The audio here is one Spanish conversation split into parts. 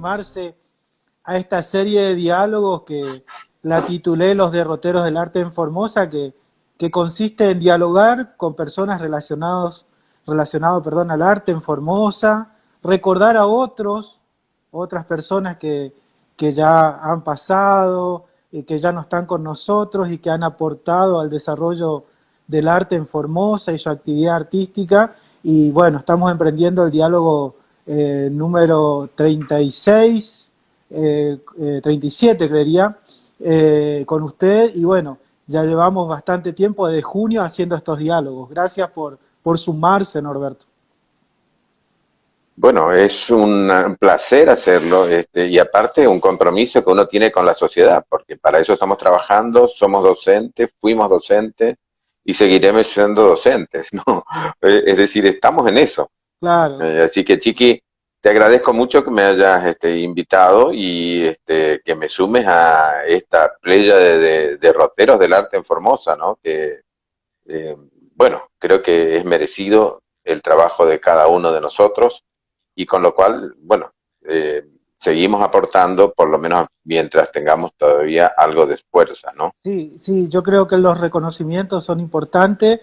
sumarse a esta serie de diálogos que la titulé Los derroteros del arte en Formosa, que consiste en dialogar con personas relacionado, perdón, al arte en Formosa, recordar a otras personas que ya han pasado, que ya no están con nosotros y que han aportado al desarrollo del arte en Formosa y su actividad artística. Y bueno, estamos emprendiendo el diálogo número 36, 37 creería, con usted. Y bueno, ya llevamos bastante tiempo, desde junio, haciendo estos diálogos. Gracias por sumarse, Norberto. Bueno, es un placer hacerlo, y aparte un compromiso que uno tiene con la sociedad, porque para eso estamos trabajando, somos docentes, fuimos docentes y seguiremos siendo docentes, ¿no? Es decir, estamos en eso. Claro. Así que, Chiqui, te agradezco mucho que me hayas invitado y que me sumes a esta playa de derroteros del arte en Formosa, ¿no? Que, eh, bueno, creo que es merecido el trabajo de cada uno de nosotros y con lo cual, bueno, seguimos aportando, por lo menos mientras tengamos todavía algo de fuerza, ¿no? Sí, sí, yo creo que los reconocimientos son importantes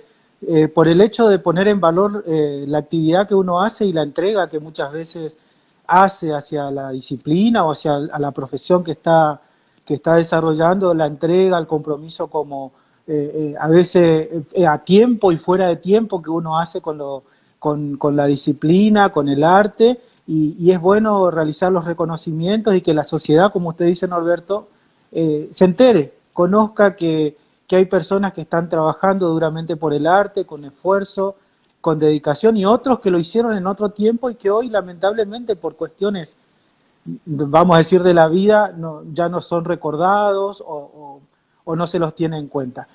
por el hecho de poner en valor la actividad que uno hace y la entrega que muchas veces hace hacia la disciplina o hacia a la profesión que está desarrollando, la entrega, el compromiso como a veces a tiempo y fuera de tiempo que uno hace con la disciplina, con el arte, y es bueno realizar los reconocimientos y que la sociedad, como usted dice, Norberto, se entere, conozca que hay personas que están trabajando duramente por el arte, con esfuerzo, con dedicación, y otros que lo hicieron en otro tiempo y que hoy lamentablemente por cuestiones, vamos a decir, de la vida, ya no son recordados o no se los tiene en cuenta.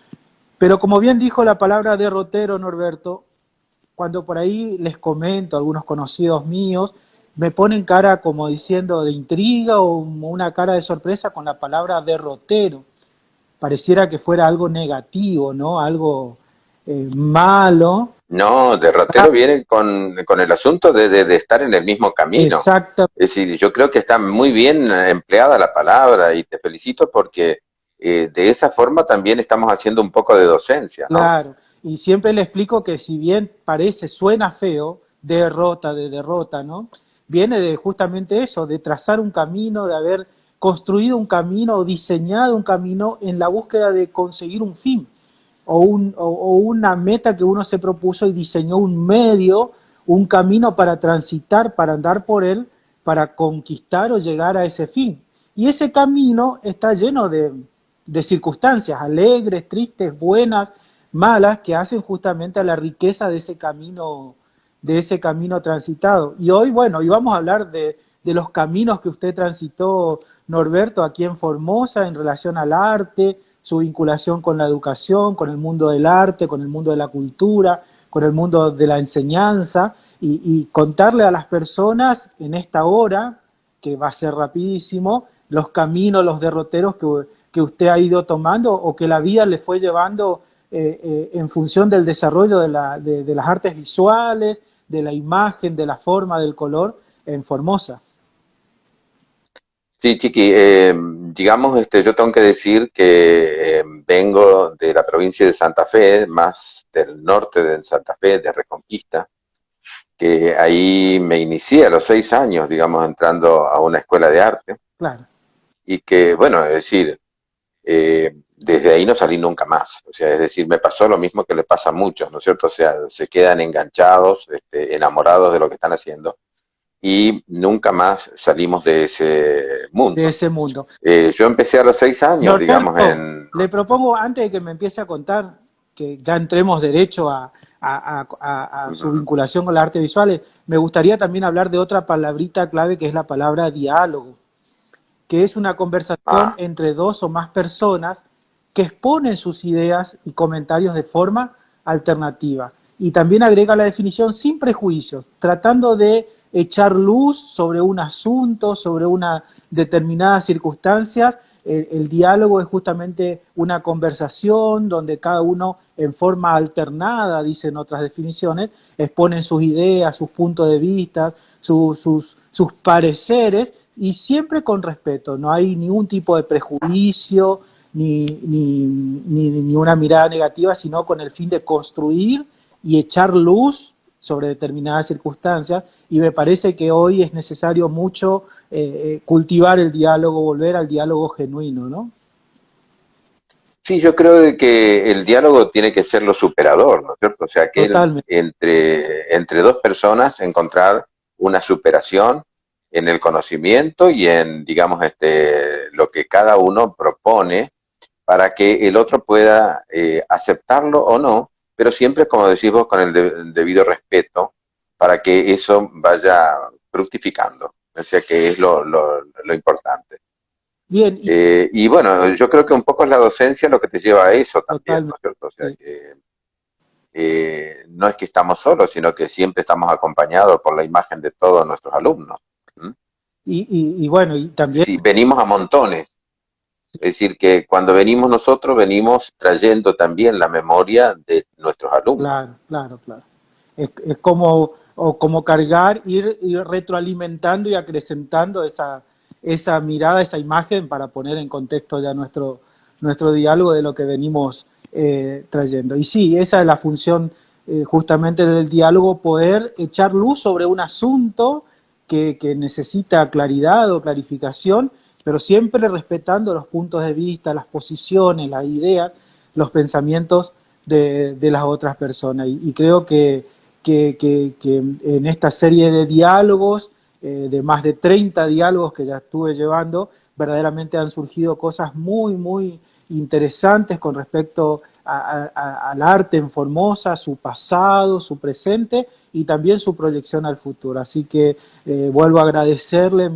Pero como bien dijo la palabra derrotero, Norberto, cuando por ahí les comento a algunos conocidos míos, me ponen cara como diciendo de intriga o una cara de sorpresa con la palabra derrotero. Pareciera que fuera algo negativo, ¿no? Algo malo. No, derrotero viene con el asunto de estar en el mismo camino. Exacto, Es decir, yo creo que está muy bien empleada la palabra y te felicito porque de esa forma también estamos haciendo un poco de docencia, ¿no? claro. Y siempre le explico que si bien parece, suena feo, de derrota, ¿no? Viene de justamente eso, de trazar un camino, de haber construido un camino o diseñado un camino en la búsqueda de conseguir un fin o una meta que uno se propuso y diseñó un medio, un camino para transitar, para andar por él, para conquistar o llegar a ese fin. Y ese camino está lleno de circunstancias alegres, tristes, buenas, malas, que hacen justamente a la riqueza de ese camino transitado. Y hoy, bueno, hoy vamos a hablar de los caminos que usted transitó, Norberto, aquí en Formosa, en relación al arte, su vinculación con la educación, con el mundo del arte, con el mundo de la cultura, con el mundo de la enseñanza, y contarle a las personas en esta hora, que va a ser rapidísimo, los caminos, los derroteros que usted ha ido tomando o que la vida le fue llevando en función del desarrollo de las artes visuales, de la imagen, de la forma, del color en Formosa. Sí, Chiqui, digamos, yo tengo que decir que vengo de la provincia de Santa Fe, más del norte de Santa Fe, de Reconquista, que ahí me inicié a los 6 años, digamos, entrando a una escuela de arte, Claro. y que, bueno, es decir, desde ahí no salí nunca más. O sea, es decir, me pasó lo mismo que le pasa a muchos, ¿no es cierto? O sea, se quedan enganchados, enamorados de lo que están haciendo y nunca más salimos de ese De mundo. ese mundo. Yo empecé a los 6 años, digamos, Norberto, en... le propongo, antes de que me empiece a contar, que ya entremos derecho a su Ujú. vinculación con las artes visuales, me gustaría también hablar de otra palabrita clave que es la palabra diálogo, que es una conversación Ah, entre dos o más personas que exponen sus ideas y comentarios de forma alternativa. Y también agrega la definición sin prejuicios, tratando de echar luz sobre un asunto, sobre una determinada circunstancias. El diálogo es justamente una conversación donde cada uno en forma alternada, dicen otras definiciones, exponen sus ideas, sus puntos de vista, sus pareceres y siempre con respeto, no hay ningún tipo de prejuicio ni una mirada negativa, sino con el fin de construir y echar luz sobre determinadas circunstancias, y me parece que hoy es necesario mucho cultivar el diálogo, volver al diálogo genuino, ¿no? Sí, yo creo de que el diálogo tiene que ser lo superador, ¿no es cierto? O sea, que Totalmente, entre dos personas encontrar una superación en el conocimiento y en, digamos, lo que cada uno propone para que el otro pueda aceptarlo o no, pero siempre, como decimos, con el debido respeto, para que eso vaya fructificando. O sea, que es lo importante. bien, y Y bueno, yo creo que un poco es la docencia lo que te lleva a eso también, ¿no totalmente. es cierto? O sea, Sí. que no es que estamos solos, sino que siempre estamos acompañados por la imagen de todos nuestros alumnos. ¿Mm? Y bueno, y también, Sí, venimos a montones. Es decir, que cuando venimos nosotros, venimos trayendo también la memoria de nuestros alumnos. claro, claro, claro. Es como, o como cargar, ir retroalimentando y acrecentando esa mirada, esa imagen para poner en contexto ya nuestro diálogo de lo que venimos trayendo. Y sí, esa es la función justamente del diálogo, poder echar luz sobre un asunto que necesita claridad o clarificación, pero siempre respetando los puntos de vista, las posiciones, las ideas, los pensamientos de las otras personas. Y creo que en esta serie de diálogos, de más de 30 diálogos que ya estuve llevando, verdaderamente han surgido cosas muy interesantes con respecto al arte en Formosa, su pasado, su presente y también su proyección al futuro. Así que vuelvo a agradecerle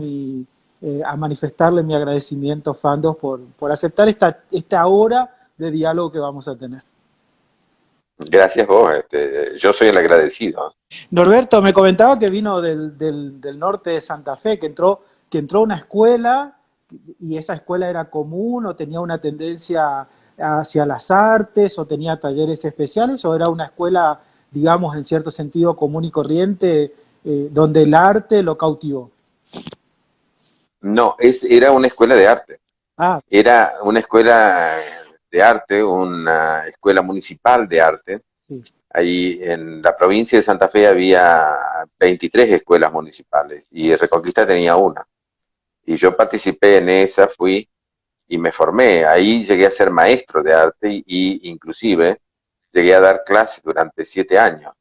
a manifestarle mi agradecimiento, Fandos, por aceptar esta hora de diálogo que vamos a tener. Gracias vos, yo soy el agradecido. Norberto me comentaba que vino del norte de Santa Fe, que entró a una escuela y esa escuela era común o tenía una tendencia hacia las artes o tenía talleres especiales o era una escuela, digamos, en cierto sentido común y corriente, donde el arte lo cautivó. No, era una escuela de arte. Ah, Era una escuela de arte, una escuela municipal de arte. sí. Ahí en la provincia de Santa Fe había 23 escuelas municipales y Reconquista tenía una. Y yo participé en esa, fui y me formé. Ahí llegué a ser maestro de arte y inclusive llegué a dar clases durante 7 años.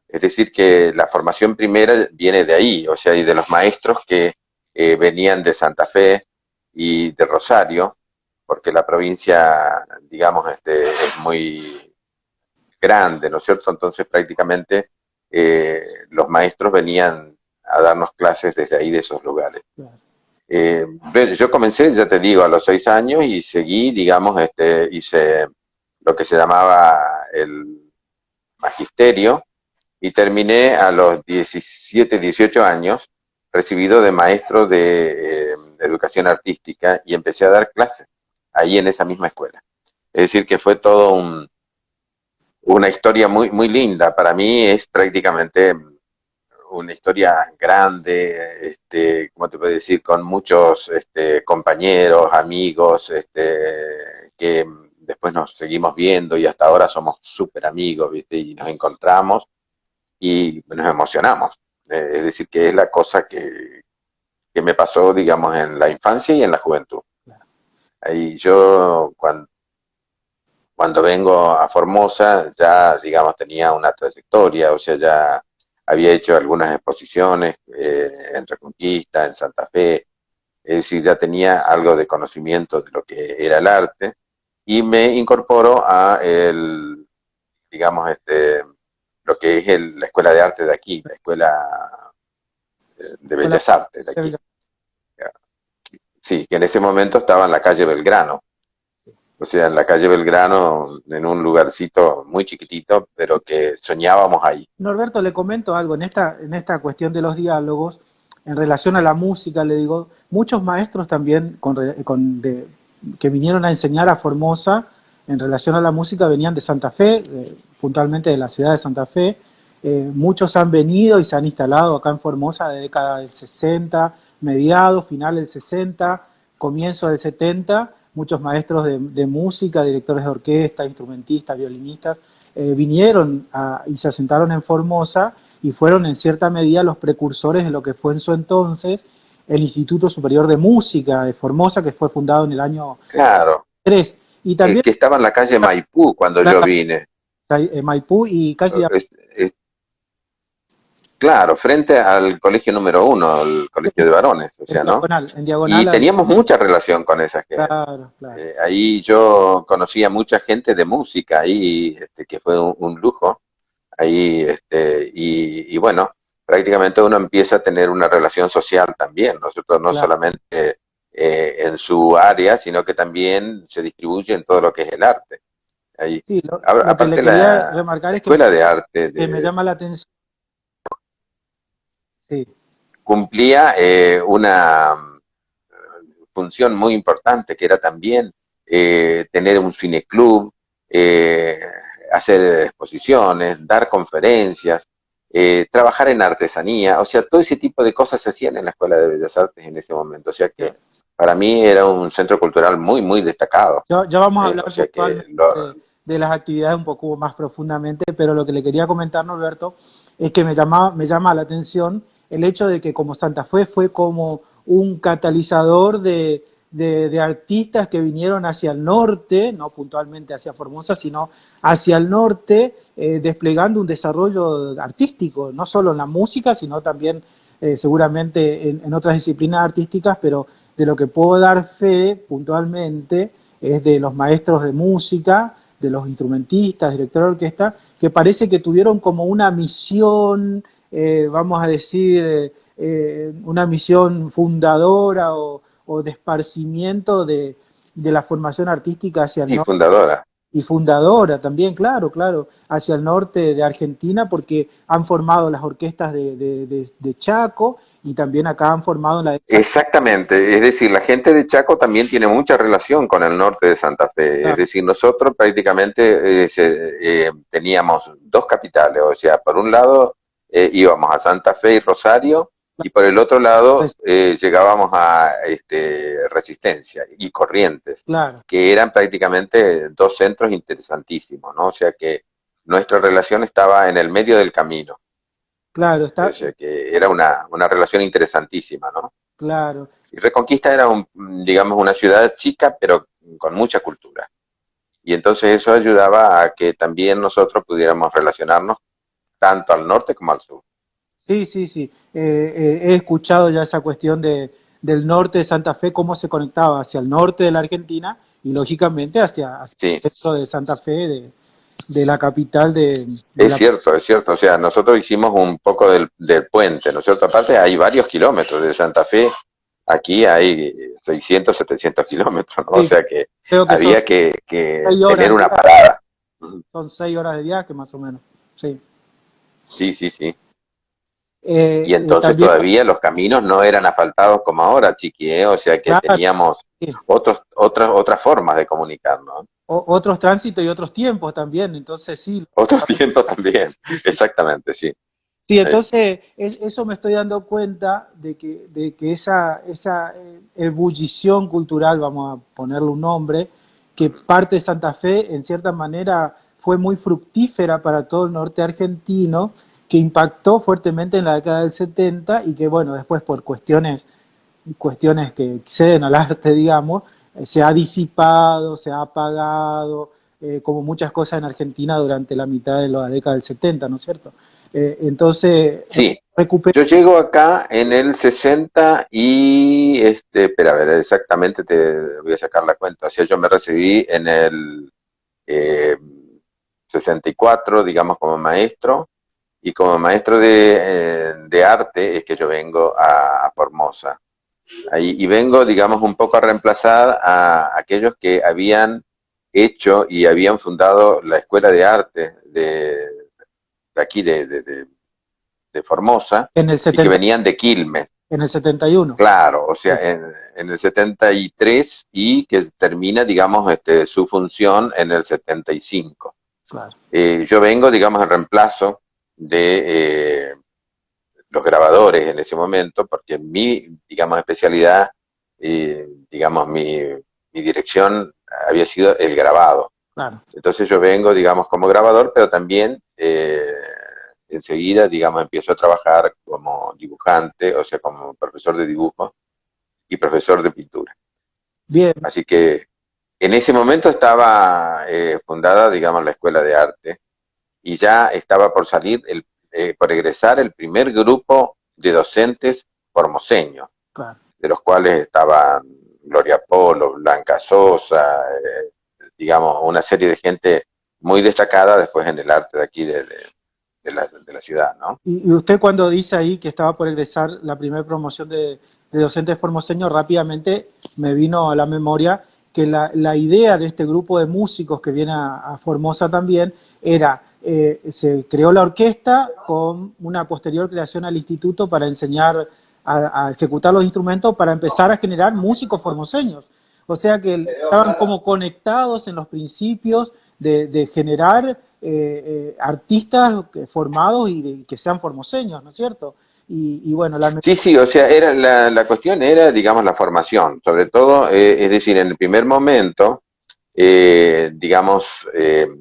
Es decir, que la formación primera viene de ahí, o sea, y de los maestros que venían de Santa Fe y de Rosario, porque la provincia, digamos, es muy grande, ¿no es cierto? Entonces prácticamente los maestros venían a darnos clases desde ahí, de esos lugares. Claro. Eh, yo comencé, ya te digo, a los 6 años y seguí, digamos, hice lo que se llamaba el magisterio y terminé a los 17, 18 años recibido de maestro de educación artística y empecé a dar clases ahí en esa misma escuela. Es decir, que fue todo una historia muy linda. Para mí es prácticamente una historia grande, ¿cómo te puedo decir? Con muchos compañeros, amigos, que después nos seguimos viendo y hasta ahora somos súper amigos, ¿viste? Y nos encontramos y nos emocionamos. Es decir, que es la cosa que me pasó, digamos, en la infancia y en la juventud. Ahí yo, cuando vengo a Formosa, ya, digamos, tenía una trayectoria, o sea, ya había hecho algunas exposiciones en Reconquista, en Santa Fe, es decir, ya tenía algo de conocimiento de lo que era el arte, y me incorporo a digamos, lo que es la Escuela de Arte de aquí, la Escuela de Hola. Bellas Artes de aquí. Sí, que en ese momento estaba en la calle Belgrano, o sea, en la calle Belgrano, en un lugarcito muy chiquitito, pero que soñábamos ahí. Norberto, le comento algo en esta cuestión de los diálogos, en relación a la música, le digo, muchos maestros también que vinieron a enseñar a Formosa en relación a la música venían de Santa Fe, puntualmente de la ciudad de Santa Fe. Muchos han venido y se han instalado acá en Formosa de década del 60, mediados, final del 60, comienzo del 70, muchos maestros de música, directores de orquesta, instrumentistas, violinistas, vinieron y se asentaron en Formosa y fueron en cierta medida los precursores de lo que fue en su entonces el Instituto Superior de Música de Formosa, que fue fundado en el año Claro, 3. Y el también que estaba en la calle Maipú cuando yo vine. Maipú y casi Es- es- claro, frente al colegio número 1, el colegio de varones, o sea, ¿no? en Y diagonal al... teníamos mucha relación con esa gente. Claro, claro. Ahí yo conocí a mucha gente de música ahí, que fue un lujo. Ahí, y bueno, prácticamente uno empieza a tener una relación social también, nosotros no Claro. solamente en su área, sino que también se distribuye en todo lo que es el arte. Ahí, Sí, lo que le aparte quería la remarcar es escuela de arte que me llama la atención. Sí, cumplía una función muy importante, que era también tener un cineclub, eh, hacer exposiciones, dar conferencias, trabajar en artesanía, o sea, todo ese tipo de cosas se hacían en la Escuela de Bellas Artes en ese momento, o sea que claro. para mí era un centro cultural muy, muy destacado. Ya vamos a O hablar sea que puntualmente de las actividades un poco más profundamente, pero lo que le quería comentar, Norberto, es que me llama la atención el hecho de que como Santa Fe fue como un catalizador de artistas que vinieron hacia el norte, no puntualmente hacia Formosa, sino hacia el norte, desplegando un desarrollo artístico, no solo en la música, sino también seguramente en otras disciplinas artísticas, pero de lo que puedo dar fe puntualmente es de los maestros de música, de los instrumentistas, directores de orquesta, que parece que tuvieron como una misión, vamos a decir, una misión fundadora o de esparcimiento de la formación artística hacia el y norte fundadora. y fundadora también, claro, claro, hacia el norte de Argentina, porque han formado las orquestas de Chaco y también acá han formado la de... Exactamente, es decir, la gente de Chaco también tiene mucha relación con el norte de Santa Fe, es decir, nosotros prácticamente teníamos dos capitales, o sea, por un lado íbamos a Santa Fe y Rosario, y por el otro lado llegábamos a Resistencia y Corrientes, Claro, que eran prácticamente dos centros interesantísimos, ¿no? O sea que nuestra relación estaba en el medio del camino. claro, O está sea que era una relación interesantísima, ¿no? claro. Y Reconquista era, digamos, una ciudad chica, pero con mucha cultura. Y entonces eso ayudaba a que también nosotros pudiéramos relacionarnos tanto al norte como al sur. Sí, sí, sí. He escuchado ya esa cuestión del norte de Santa Fe, cómo se conectaba hacia el norte de la Argentina y lógicamente hacia Sí, el centro de Santa Fe, de la capital de es la... cierto, es cierto. O sea, nosotros hicimos un poco del puente, ¿no es cierto? Aparte hay varios kilómetros de Santa Fe. Aquí hay 600, 700 kilómetros, ¿no? O Sí, sea que creo que son había que 6 horas tener de una viaje, parada. son 6 horas de viaje más o menos. Sí. Sí, sí, sí. Y entonces También, todavía los caminos no eran asfaltados como ahora, Chiqui, ¿eh? O sea que claro, teníamos sí. otras formas de comunicarnos. Otros tránsitos y otros tiempos también, entonces sí. Otros tiempos también, Sí, sí. exactamente, sí. Sí, Eh, entonces eso me estoy dando cuenta de que esa ebullición cultural, vamos a ponerle un nombre, que parte de Santa Fe, en cierta manera, fue muy fructífera para todo el norte argentino, que impactó fuertemente en la década del 70 y que, bueno, después por cuestiones que exceden al arte, digamos, se ha disipado, se ha apagado, como muchas cosas en Argentina durante la mitad de la década del 70, ¿no es cierto? Entonces, sí, recuperar... yo llego acá en el 60 y, espera, a ver, exactamente te voy a sacar la cuenta. O sea, yo me recibí en el eh, 64, digamos, como maestro, y como maestro de arte es que yo vengo a Formosa. Ahí, y vengo, digamos, un poco a reemplazar a aquellos que habían hecho y habían fundado la Escuela de Arte de aquí, de Formosa, en el y que 70, venían de Quilmes, en el 71. claro, o Sí, sea, en el 73 y que termina, digamos, su función en el 75. claro. Yo vengo, digamos, en reemplazo de los grabadores en ese momento, porque mi, digamos, especialidad, digamos, mi dirección había sido el grabado. Claro. Entonces yo vengo, digamos, como grabador, pero también enseguida, digamos, empiezo a trabajar como dibujante, o sea, como profesor de dibujo y profesor de pintura. Bien, Así que en ese momento estaba fundada, digamos, la Escuela de Arte y ya estaba por salir, por egresar el primer grupo de docentes formoseños, claro. de los cuales estaban Gloria Polo, Blanca Sosa, digamos, una serie de gente muy destacada después en el arte de aquí de la ciudad, ¿no? Y usted cuando dice ahí que estaba por egresar la primera promoción de docentes formoseños, rápidamente me vino a la memoria que la idea de este grupo de músicos que viene a Formosa también era, se creó la orquesta con una posterior creación al instituto para enseñar a ejecutar los instrumentos para empezar a generar músicos formoseños. O sea que estaban como conectados en los principios de generar artistas formados y que sean formoseños, ¿no es cierto? Y bueno, Sí, sí, o sea, la cuestión era, digamos, la formación, sobre todo, es decir, en el primer momento, digamos,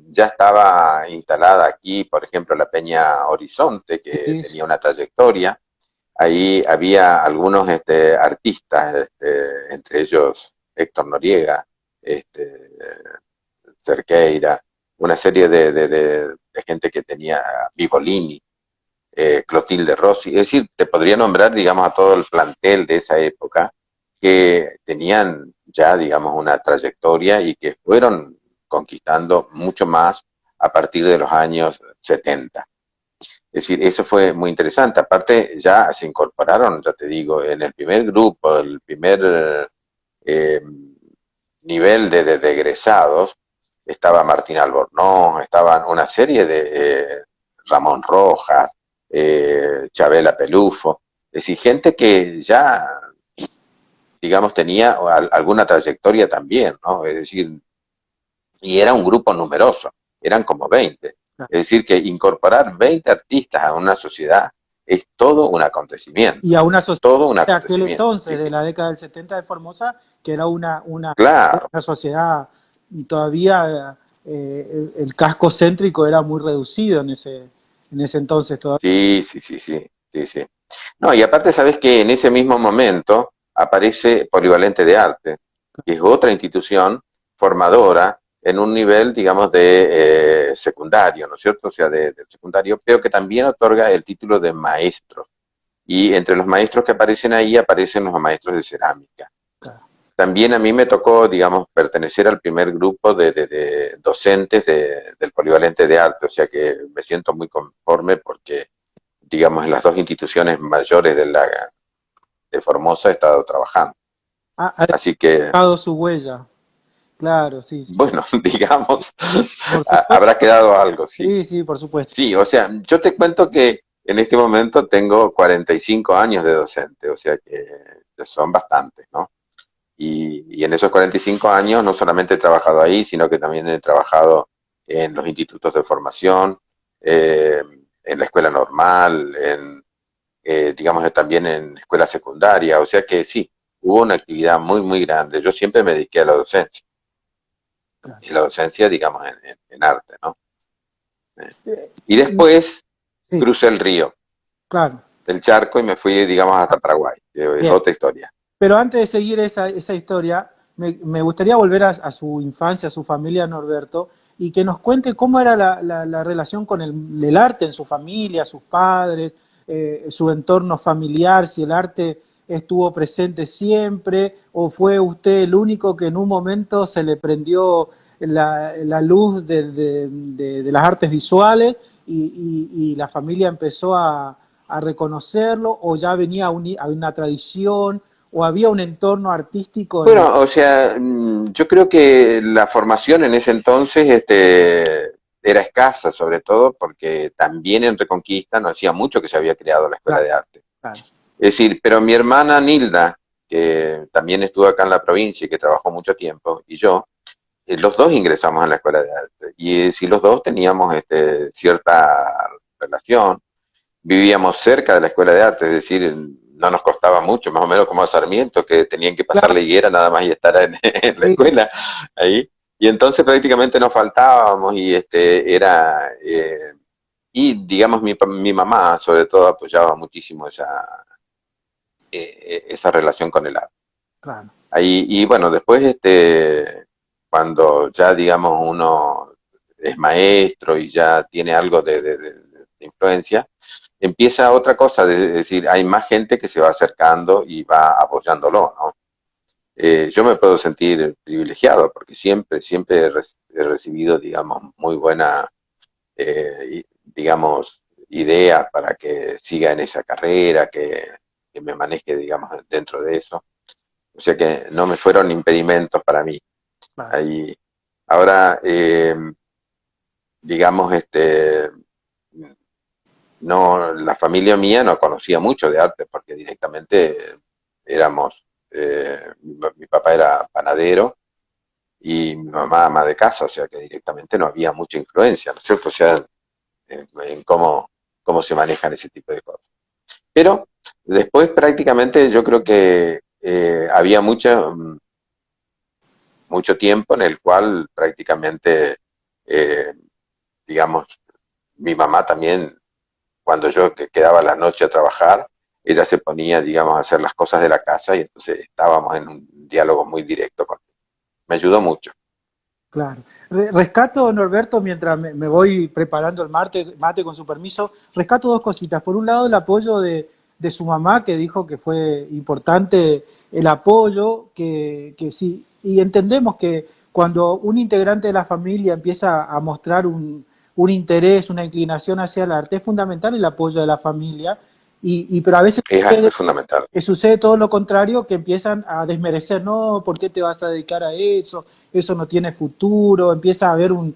ya estaba instalada aquí, por ejemplo, la Peña Horizonte, que sí, sí, tenía una trayectoria. Ahí había algunos artistas, entre ellos Héctor Noriega, este, Cerqueira, una serie de gente que tenía Vivolini, Clotilde Rossi, es decir, te podría nombrar, digamos, a todo el plantel de esa época que tenían ya, digamos, una trayectoria y que fueron conquistando mucho más a partir de los años 70. Es decir, eso fue muy interesante. Aparte, ya se incorporaron, ya te digo, en el primer grupo, el primer eh, nivel de egresados, estaba Martín Albornoz, estaban una serie de Ramón Rojas, Chabela Pelufo, es decir, gente que ya, digamos, tenía alguna trayectoria también, ¿no? Es decir, y era un grupo numeroso, eran como 20. claro. Es decir, que incorporar 20 artistas a una sociedad es todo un Y acontecimiento, a una sociedad todo un de aquel acontecimiento. entonces, de la década del 70 de Formosa, que era Claro, una sociedad todavía, el casco céntrico era muy reducido en ese entonces todavía. sí, sí, sí, sí, sí, sí. No, y aparte sabes que en ese mismo momento aparece Polivalente de Arte, que es otra institución formadora en un nivel, digamos, de secundario, ¿no es cierto? O sea, del secundario, pero que también otorga el título de maestro. Y entre los maestros que aparecen ahí aparecen los maestros de cerámica. Claro. También a mí me tocó, digamos, pertenecer al primer grupo de docentes del Polivalente de Arte, o sea que me siento muy conforme porque, digamos, en las dos instituciones mayores de Formosa he estado trabajando. Ha Así que, dejado su huella, claro, sí, sí. bueno, digamos, Por supuesto, habrá quedado algo, sí. sí, sí, por supuesto. Sí, o sea, yo te cuento que en este momento tengo 45 años de docente, o sea que son bastantes, ¿no? Y en esos 45 años no solamente he trabajado ahí, sino que también he trabajado en los institutos de formación, en la escuela normal, digamos, también en escuela secundaria. O sea que sí, hubo una actividad muy, muy grande. Yo siempre me dediqué a la docencia, Claro. y la docencia, digamos, en arte, ¿no? Eh, Y después Sí, crucé el río, claro, el charco, y me fui, digamos, hasta Paraguay, que es bien. otra historia. Pero antes de seguir esa historia, me gustaría volver a su infancia, a su familia, Norberto, y que nos cuente cómo era la relación con el arte en su familia, sus padres, su entorno familiar, si el arte estuvo presente siempre, o fue usted el único que en un momento se le prendió la luz de las artes visuales y la familia empezó a reconocerlo, o ya venía a una tradición o había un entorno artístico en el... Bueno, o sea, yo creo que la formación en ese entonces era escasa, sobre todo porque también en Reconquista no hacía mucho que se había creado la Escuela Claro, de Arte. claro. Es decir, pero mi hermana Nilda, que también estuvo acá en la provincia y que trabajó mucho tiempo, y yo, los dos ingresamos a la Escuela de Arte. Y si los dos teníamos cierta relación, vivíamos cerca de la escuela de arte, es decir, no nos costaba mucho, más o menos como a Sarmiento, que tenían que pasar Claro, la higuera nada más y estar en la sí, sí, escuela ahí. Y entonces prácticamente nos faltábamos y y digamos mi mamá sobre todo apoyaba muchísimo esa relación con el arte. claro. Ahí, y bueno, después cuando ya digamos uno es maestro y ya tiene algo de influencia, empieza otra cosa, es decir, hay más gente que se va acercando y va apoyándolo, ¿no? Yo me puedo sentir privilegiado porque siempre he recibido, digamos, muy buena, digamos, ideas para que siga en esa carrera, que me maneje, digamos, dentro de eso. O sea que no me fueron impedimentos para mí. Claro. Ahí, ahora, digamos, no, la familia mía no conocía mucho de arte porque directamente éramos, mi papá era panadero y mi mamá ama de casa, o sea que directamente no había mucha influencia, ¿no es cierto? O sea, en cómo se manejan ese tipo de cosas. Pero después prácticamente yo creo que había mucho tiempo en el cual prácticamente, eh, digamos, mi mamá también, cuando yo quedaba la noche a trabajar, ella se ponía, digamos, a hacer las cosas de la casa y entonces estábamos en un diálogo muy directo con ella. Me ayudó mucho. Claro. Rescato, Norberto, mientras me voy preparando el mate con su permiso, rescato dos cositas. Por un lado, el apoyo de su mamá, que dijo que fue importante el apoyo, que sí, y entendemos que cuando un integrante de la familia empieza a mostrar un interés, una inclinación hacia el arte, es fundamental el apoyo de la familia, pero a veces Es fundamental. sucede todo lo contrario, que empiezan a desmerecer, no, ¿por qué te vas a dedicar a eso? Eso no tiene futuro, empieza a haber un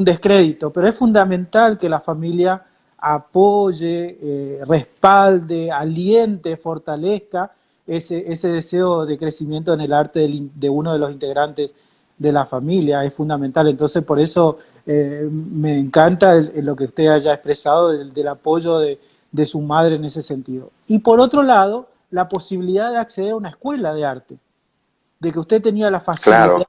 descrédito, pero es fundamental que la familia apoye, respalde, aliente, fortalezca ese deseo de crecimiento en el arte de uno de los integrantes de la familia, es fundamental. Entonces, por eso me encanta lo que usted haya expresado del apoyo de su madre en ese sentido. Y por otro lado, la posibilidad de acceder a una escuela de arte, de que usted tenía la Claro, facilidad,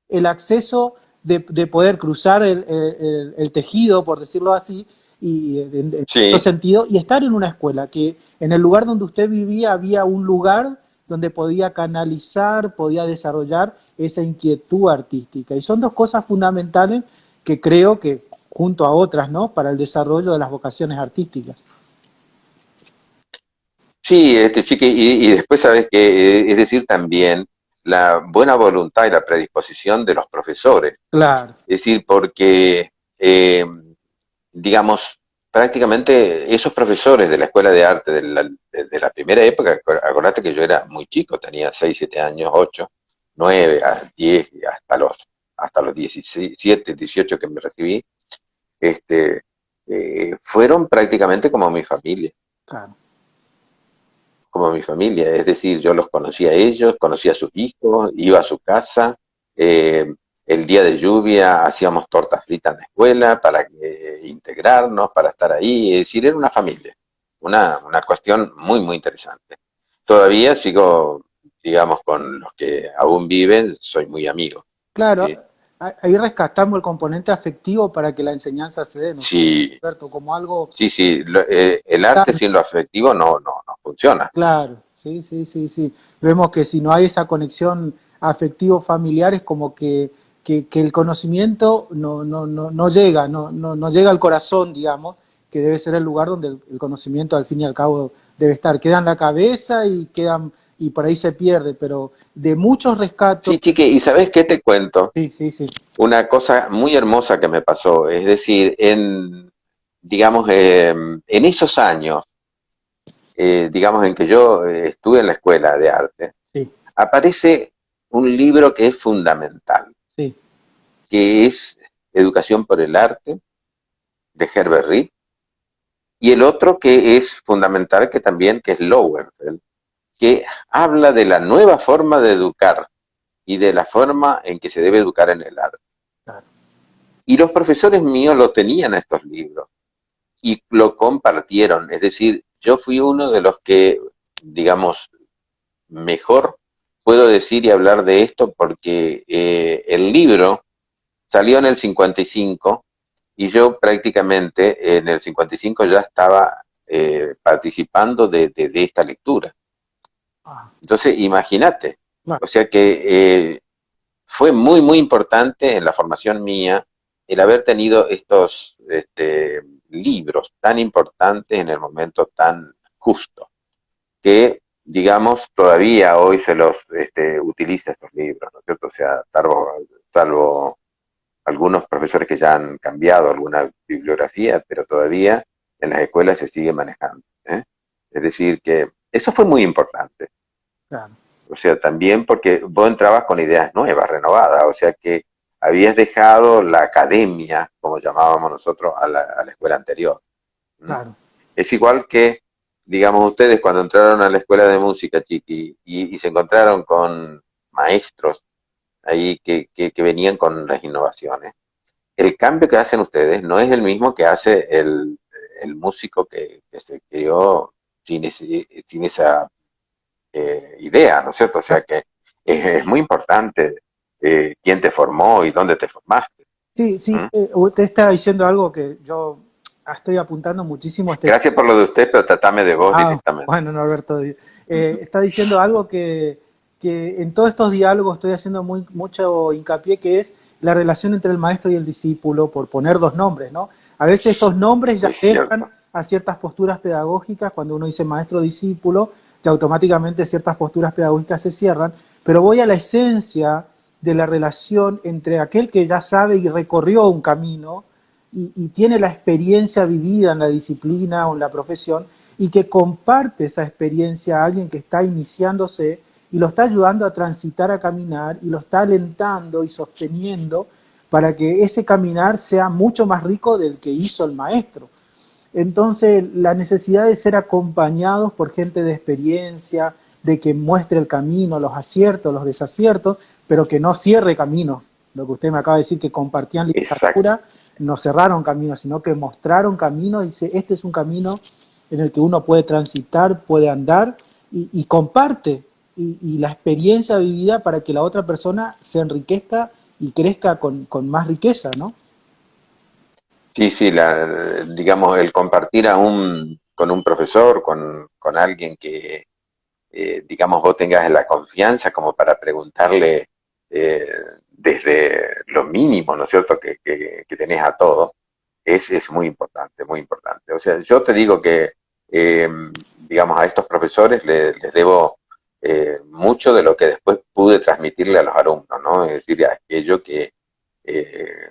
el acceso de poder cruzar el tejido, por decirlo así, y en cierto sí, sentido, y estar en una escuela, que en el lugar donde usted vivía había un lugar donde podía canalizar, podía desarrollar esa inquietud artística. Y son dos cosas fundamentales que creo que, junto a otras, ¿no?, para el desarrollo de las vocaciones artísticas. sí, chique, y después sabes que, es decir, también la buena voluntad y la predisposición de los profesores. Claro, Es decir, porque, digamos, prácticamente esos profesores de la escuela de arte de la primera época, acordate que yo era muy chico, tenía 6 7 años, 8 9 a 10 hasta los 17 18 que me recibí, este, fueron prácticamente claro. como mi familia, es decir, yo los conocía a ellos, conocía a sus hijos, iba a su casa, eh, el día de lluvia hacíamos tortas fritas en la escuela para integrarnos, para estar ahí, es decir, era una familia, una cuestión muy, muy interesante. Todavía sigo, digamos, con los que aún viven, soy muy amigo, Claro, ¿sí? ahí rescatamos el componente afectivo para que la enseñanza se dé, ¿no es cierto, Sí, Alberto? Como algo sí, sí, el arte tan sin lo afectivo no funciona. claro, sí, sí, sí, sí. Vemos que si no hay esa conexión afectivo-familiar es como que el conocimiento no llega, no llega al corazón, digamos, que debe ser el lugar donde el conocimiento al fin y al cabo debe estar. Queda en la cabeza y por ahí se pierde, pero de muchos rescatos, Sí, chique, ¿y sabes qué te cuento? sí, sí, sí, Una cosa muy hermosa que me pasó, es decir, digamos, en esos años, digamos, en que yo estuve en la escuela de arte, sí, aparece un libro que es fundamental, sí, que es Educación por el Arte, de Herbert Reed, y el otro que es fundamental, que es Lowenfeld, que habla de la nueva forma de educar y de la forma en que se debe educar en el arte. claro, Y los profesores míos lo tenían estos libros. y lo compartieron. Es decir, yo fui uno de los que, digamos, mejor puedo decir y hablar de esto porque el libro salió en el 55 y yo prácticamente en el 55 ya estaba participando de esta lectura. Ah, Entonces, imagínate, claro, o sea que fue muy, muy importante en la formación mía el haber tenido estos libros tan importantes en el momento tan justo, que, digamos, todavía hoy se los utiliza estos libros, ¿no es cierto? O sea, salvo algunos profesores que ya han cambiado alguna bibliografía, pero todavía en las escuelas se sigue manejando, ¿eh? Es decir, que eso fue muy importante. claro. O sea, también porque vos entrabas con ideas nuevas, renovadas, o sea que habías dejado la academia, como llamábamos nosotros, a la escuela anterior. ¿Mm? Claro. Es igual que, digamos, ustedes cuando entraron a la escuela de música, Chiqui, y se encontraron con maestros ahí que venían con las innovaciones. El cambio que hacen ustedes no es el mismo que hace el músico que se crió sin esa idea, ¿no es cierto? O sea que es muy importante quién te formó y dónde te formaste. Sí, sí, ¿Mm? usted está diciendo algo que yo estoy apuntando muchísimo a este. Gracias por lo de usted, pero tratame de vos Ah, directamente. bueno, Norberto, está diciendo algo que en todos estos diálogos estoy haciendo mucho hincapié, que es la relación entre el maestro y el discípulo, por poner dos nombres, ¿no? A veces estos nombres ya Es dejan cierto. a ciertas posturas pedagógicas, cuando uno dice maestro-discípulo, ya automáticamente ciertas posturas pedagógicas se cierran, pero voy a la esencia de la relación entre aquel que ya sabe y recorrió un camino y tiene la experiencia vivida en la disciplina o en la profesión, y que comparte esa experiencia a alguien que está iniciándose y lo está ayudando a transitar, a caminar, y lo está alentando y sosteniendo para que ese caminar sea mucho más rico del que hizo el maestro. Entonces, la necesidad de ser acompañados por gente de experiencia, de que muestre el camino, los aciertos, los desaciertos, pero que no cierre caminos. Lo que usted me acaba de decir, que compartían Exacto. literatura, no cerraron caminos, sino que mostraron caminos y dice, este es un camino en el que uno puede transitar, puede andar y comparte y la experiencia vivida para que la otra persona se enriquezca y crezca con más riqueza, ¿no? Sí, sí, digamos, el compartir con un profesor, con alguien que, digamos, vos tengas la confianza como para preguntarle eh, desde lo mínimo, ¿no es cierto?, que tenés a todo, es muy importante, muy importante. O sea, yo te digo que, eh, digamos, a estos profesores les debo mucho de lo que después pude transmitirle a los alumnos, ¿no? Es decir, aquello que eh,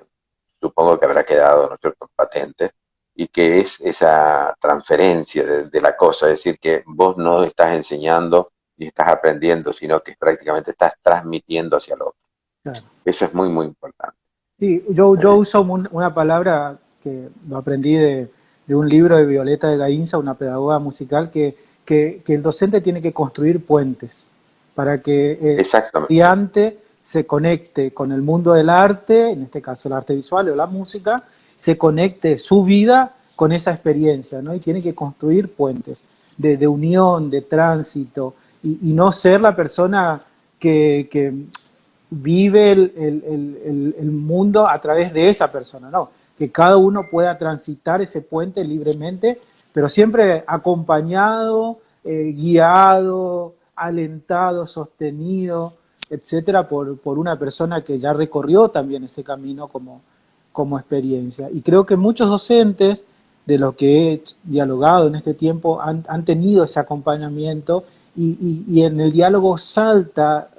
supongo que habrá quedado, ¿no es cierto?, patente, y que es esa transferencia de la cosa, es decir, que vos no estás enseñando y estás aprendiendo, sino que prácticamente estás transmitiendo hacia el otro. Claro. Eso es muy, muy importante. Sí, yo ¿Eh? uso una palabra que lo aprendí de un libro de Violeta de Gainza, una pedagoga musical, que el docente tiene que construir puentes para que el Exactamente, estudiante se conecte con el mundo del arte, en este caso el arte visual o la música, se conecte su vida con esa experiencia, ¿no? Y tiene que construir puentes de unión, de tránsito, y no ser la persona que vive el mundo a través de esa persona, no, que cada uno pueda transitar ese puente libremente, pero siempre acompañado, guiado, alentado, sostenido, etcétera, por una persona que ya recorrió también ese camino como experiencia. Y creo que muchos docentes de los que he dialogado en este tiempo han tenido ese acompañamiento y en el diálogo salta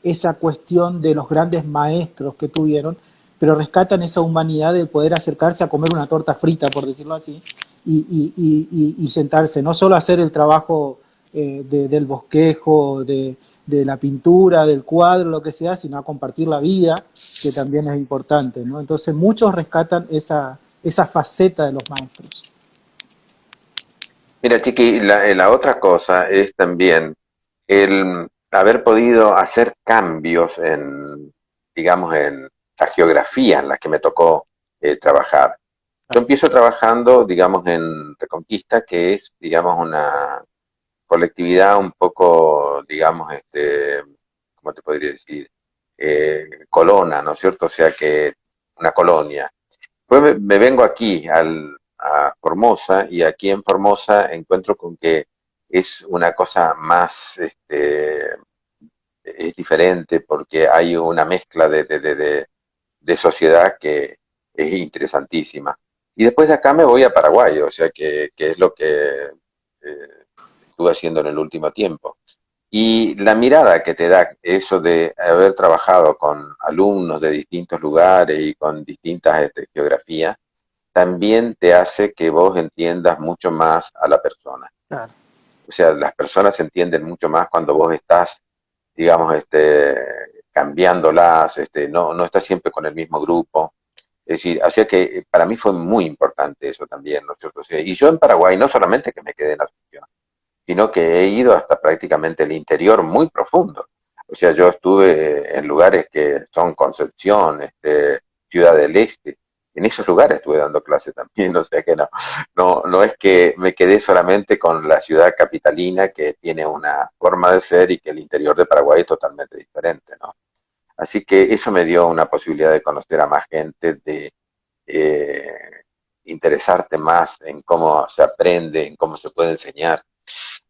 esa cuestión de los grandes maestros que tuvieron, pero rescatan esa humanidad de poder acercarse a comer una torta frita, por decirlo así, y sentarse, no solo a hacer el trabajo del bosquejo, de la pintura, del cuadro, lo que sea, sino a compartir la vida, que también es importante, ¿no? Entonces muchos rescatan esa faceta de los maestros. mira, Chiqui, la otra cosa es también el haber podido hacer cambios en, digamos, en la geografía en la que me tocó trabajar. Yo empiezo trabajando, digamos, en Reconquista, que es, digamos, una colectividad un poco, digamos, ¿cómo te podría decir? Colona, ¿no es cierto? O sea que una colonia. Pues me vengo aquí a Formosa y aquí en Formosa encuentro con que es una cosa más, es diferente porque hay una mezcla de sociedad que es interesantísima. Y después de acá me voy a Paraguay, o sea que es lo que estuve haciendo en el último tiempo. Y la mirada que te da eso de haber trabajado con alumnos de distintos lugares y con distintas geografías, también te hace que vos entiendas mucho más a la persona. Claro. O sea, las personas se entienden mucho más cuando vos estás, digamos, cambiándolas, no estás siempre con el mismo grupo. Es decir, hacía que para mí fue muy importante eso también, ¿no es cierto? O sea, y yo en Paraguay no solamente que me quedé en Asunción, sino que he ido hasta prácticamente el interior muy profundo. O sea, yo estuve en lugares que son Concepción, Ciudad del Este, en esos lugares estuve dando clase también, o sea que no es que me quedé solamente con la ciudad capitalina que tiene una forma de ser y que el interior de Paraguay es totalmente diferente, ¿no? Así que eso me dio una posibilidad de conocer a más gente, de eh, interesarte más en cómo se aprende, en cómo se puede enseñar.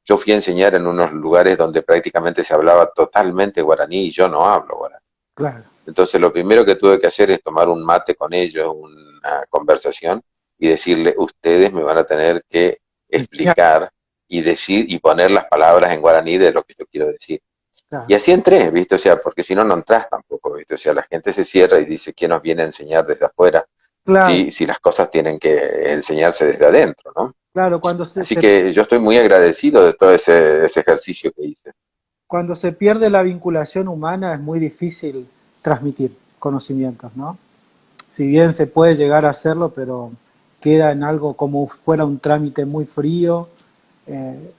Yo fui a enseñar en unos lugares donde prácticamente se hablaba totalmente guaraní y yo no hablo guaraní. Claro. Entonces lo primero que tuve que hacer es tomar un mate con ellos, una conversación y decirle, ustedes me van a tener que Enseñar, explicar y decir y poner las palabras en guaraní de lo que yo quiero decir. Y claro. así entré, ¿viste? O sea, porque si no, no entras tampoco, ¿viste? O sea, la gente se cierra y dice, ¿quién nos viene a enseñar desde afuera? Claro, Si las cosas tienen que enseñarse desde adentro, ¿no? claro, cuando Así que yo estoy muy agradecido de todo ese ejercicio que hice. cuando se pierde la vinculación humana es muy difícil transmitir conocimientos, ¿no? Si bien se puede llegar a hacerlo, pero queda en algo como fuera un trámite muy frío, eh,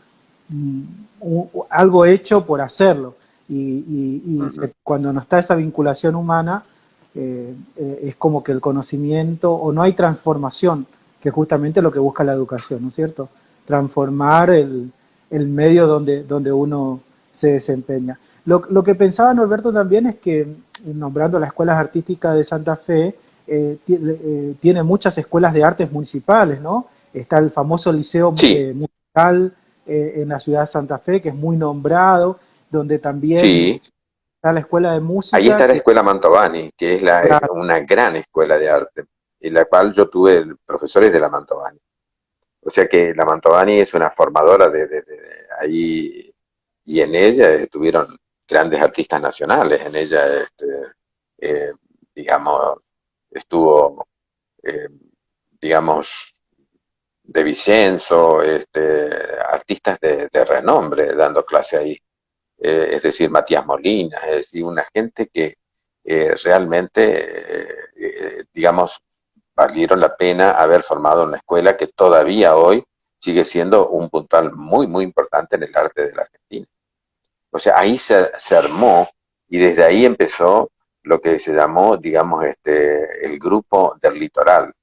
algo hecho por hacerlo. Ujú. Cuando no está esa vinculación humana, es como que el conocimiento, o no hay transformación, que es justamente lo que busca la educación, ¿no es cierto? Transformar el medio donde uno se desempeña. Lo que pensaba Norberto también es que, nombrando las escuelas artísticas de Santa Fe, tiene muchas escuelas de artes municipales, ¿no? Está el famoso Liceo Sí, Musical en la ciudad de Santa Fe, que es muy nombrado, donde también sí. está la escuela de Ahí música, está la que Escuela Mantovani, que es claro, una gran escuela de arte, en la cual yo tuve profesores de la Mantovani. O sea que la Mantovani es una formadora de ahí, y en ella estuvieron grandes artistas nacionales. En ella, eh, digamos, estuvo, eh, digamos, de Vicenzo, artistas de renombre dando clase ahí. Es decir, Matías Molina, es decir, una gente que realmente, digamos, valieron la pena haber formado una escuela que todavía hoy sigue siendo un puntal muy, muy importante en el arte de la Argentina. O sea, ahí se armó y desde ahí empezó lo que se llamó, digamos, el grupo del litoral,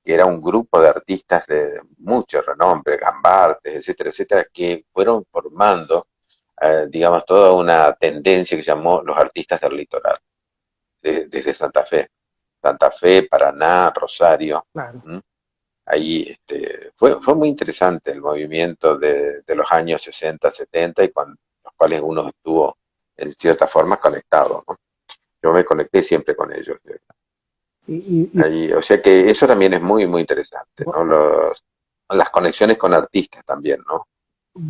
que era un grupo de artistas de mucho renombre, Gambartes, etcétera, etcétera, que fueron formando, digamos, toda una tendencia que se llamó los artistas del litoral, desde Santa Fe, Paraná, Rosario. claro. ¿M? Ahí fue muy interesante el movimiento de los años 60, 70 y con los cuales uno estuvo en cierta forma conectado, ¿no? Yo me conecté siempre con ellos. Y, y Ahí, o sea que eso también es muy, muy interesante, ¿no? Las conexiones con artistas también, ¿no?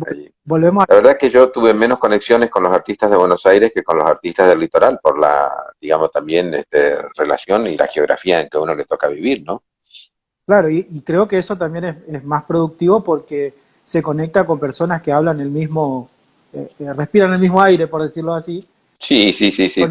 Ahí. volvemos La verdad es que yo tuve menos conexiones con los artistas de Buenos Aires que con los artistas del litoral, por la, digamos, también relación y la geografía en que a uno le toca vivir, ¿no? claro, y creo que eso también es más productivo porque se conecta con personas que hablan el mismo, respiran el mismo aire, por decirlo así. Sí, sí, sí, sí,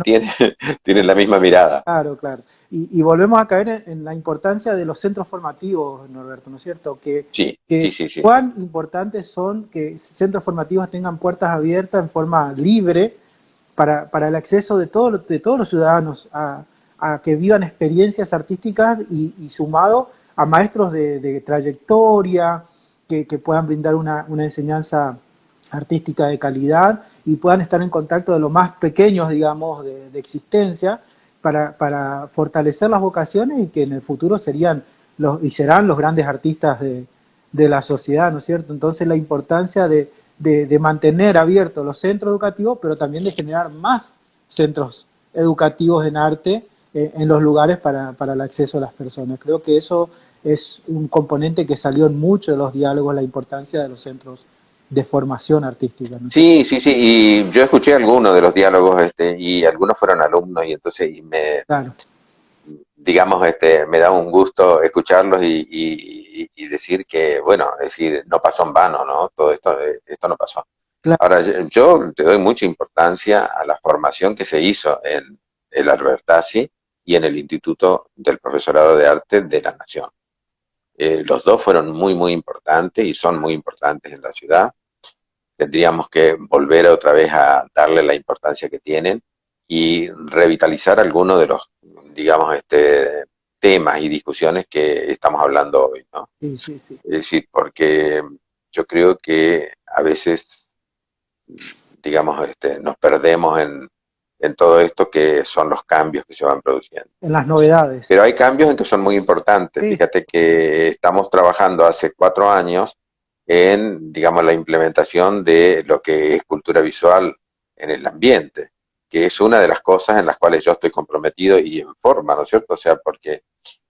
tienen la misma mirada. Claro, claro. Y volvemos a caer en la importancia de los centros formativos, Norberto, ¿no es cierto? Sí, sí, Que sí, sí. cuán importantes son que centros formativos tengan puertas abiertas en forma libre para el acceso de todos los ciudadanos a que vivan experiencias artísticas y sumado a maestros de trayectoria, que puedan brindar una enseñanza artística de calidad y puedan estar en contacto de los más pequeños, digamos, de existencia, para fortalecer las vocaciones y que en el futuro serían y serán los grandes artistas de la sociedad, ¿no es cierto? Entonces la importancia de mantener abiertos los centros educativos, pero también de generar más centros educativos en arte en los lugares para el acceso a las personas. Creo que eso es un componente que salió en muchos de los diálogos, la importancia de los centros de formación artística, ¿no? Sí, sí, sí, y yo escuché algunos de los diálogos, y algunos fueron alumnos, y entonces Claro, digamos, me da un gusto escucharlos y decir que, bueno, es decir, no pasó en vano, ¿no? Todo esto no pasó. claro, Ahora, yo te doy mucha importancia a la formación que se hizo en el Albertazzi y en el Instituto del Profesorado de Arte de la Nación. Los dos fueron muy, muy importantes y son muy importantes en la ciudad. Tendríamos que volver otra vez a darle la importancia que tienen y revitalizar algunos de los, digamos, temas y discusiones que estamos hablando hoy, ¿no? sí, sí, sí. Es decir, porque yo creo que a veces, digamos, nos perdemos en todo esto que son los cambios que se van produciendo. En las novedades. Pero hay cambios en que son muy importantes. Sí, Fíjate que estamos trabajando hace 4 años en, digamos, la implementación de lo que es cultura visual en el ambiente, que es una de las cosas en las cuales yo estoy comprometido y en forma, ¿no es cierto? O sea, porque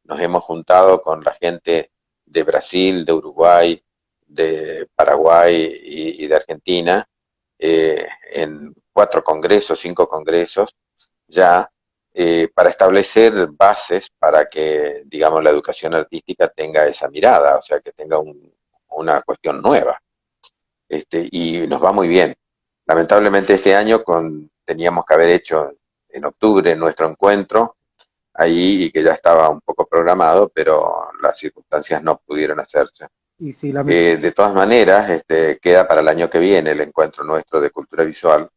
nos hemos juntado con la gente de Brasil, de Uruguay, de Paraguay y de Argentina, en 4 congresos, 5 congresos, ya para establecer bases para que, digamos, la educación artística tenga esa mirada, o sea, que tenga una cuestión nueva. Y nos va muy bien. Lamentablemente este año teníamos que haber hecho en octubre nuestro encuentro ahí y que ya estaba un poco programado, pero las circunstancias no pudieron hacerse. y sí, De todas maneras, queda para el año que viene el encuentro nuestro de cultura visual.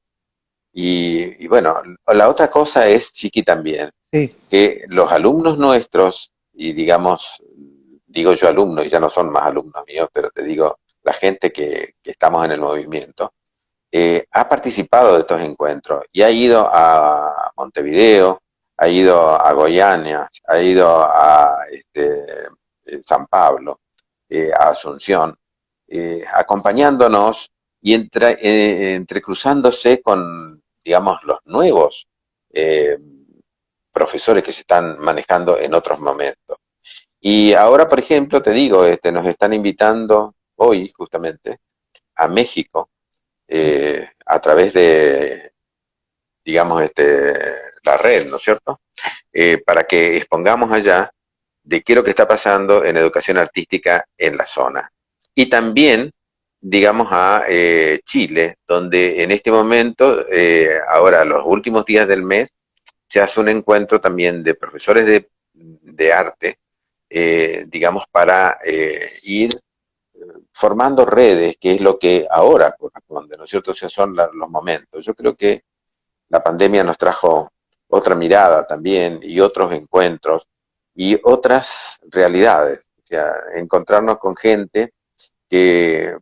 Y bueno, la otra cosa es, Chiqui, también, sí, que los alumnos nuestros, y digamos, digo yo alumnos, y ya no son más alumnos míos, pero te digo, la gente que estamos en el movimiento, ha participado de estos encuentros y ha ido a Montevideo, ha ido a Goiânia, ha ido a San Pablo, a Asunción, acompañándonos y entrecruzándose con, digamos, los nuevos eh, profesores que se están manejando en otros momentos. Y ahora, por ejemplo, te digo, nos están invitando hoy justamente a México, a través de, digamos, la red, ¿no es cierto? Para que expongamos allá de qué es lo que está pasando en educación artística en la zona. Y también, digamos, a Chile, donde en este momento, ahora los últimos días del mes, se hace un encuentro también de profesores de arte, digamos, para ir formando redes, que es lo que ahora corresponde, ¿no es cierto? O sea, son los momentos. Yo creo que la pandemia nos trajo otra mirada también y otros encuentros y otras realidades. O sea, encontrarnos con gente que,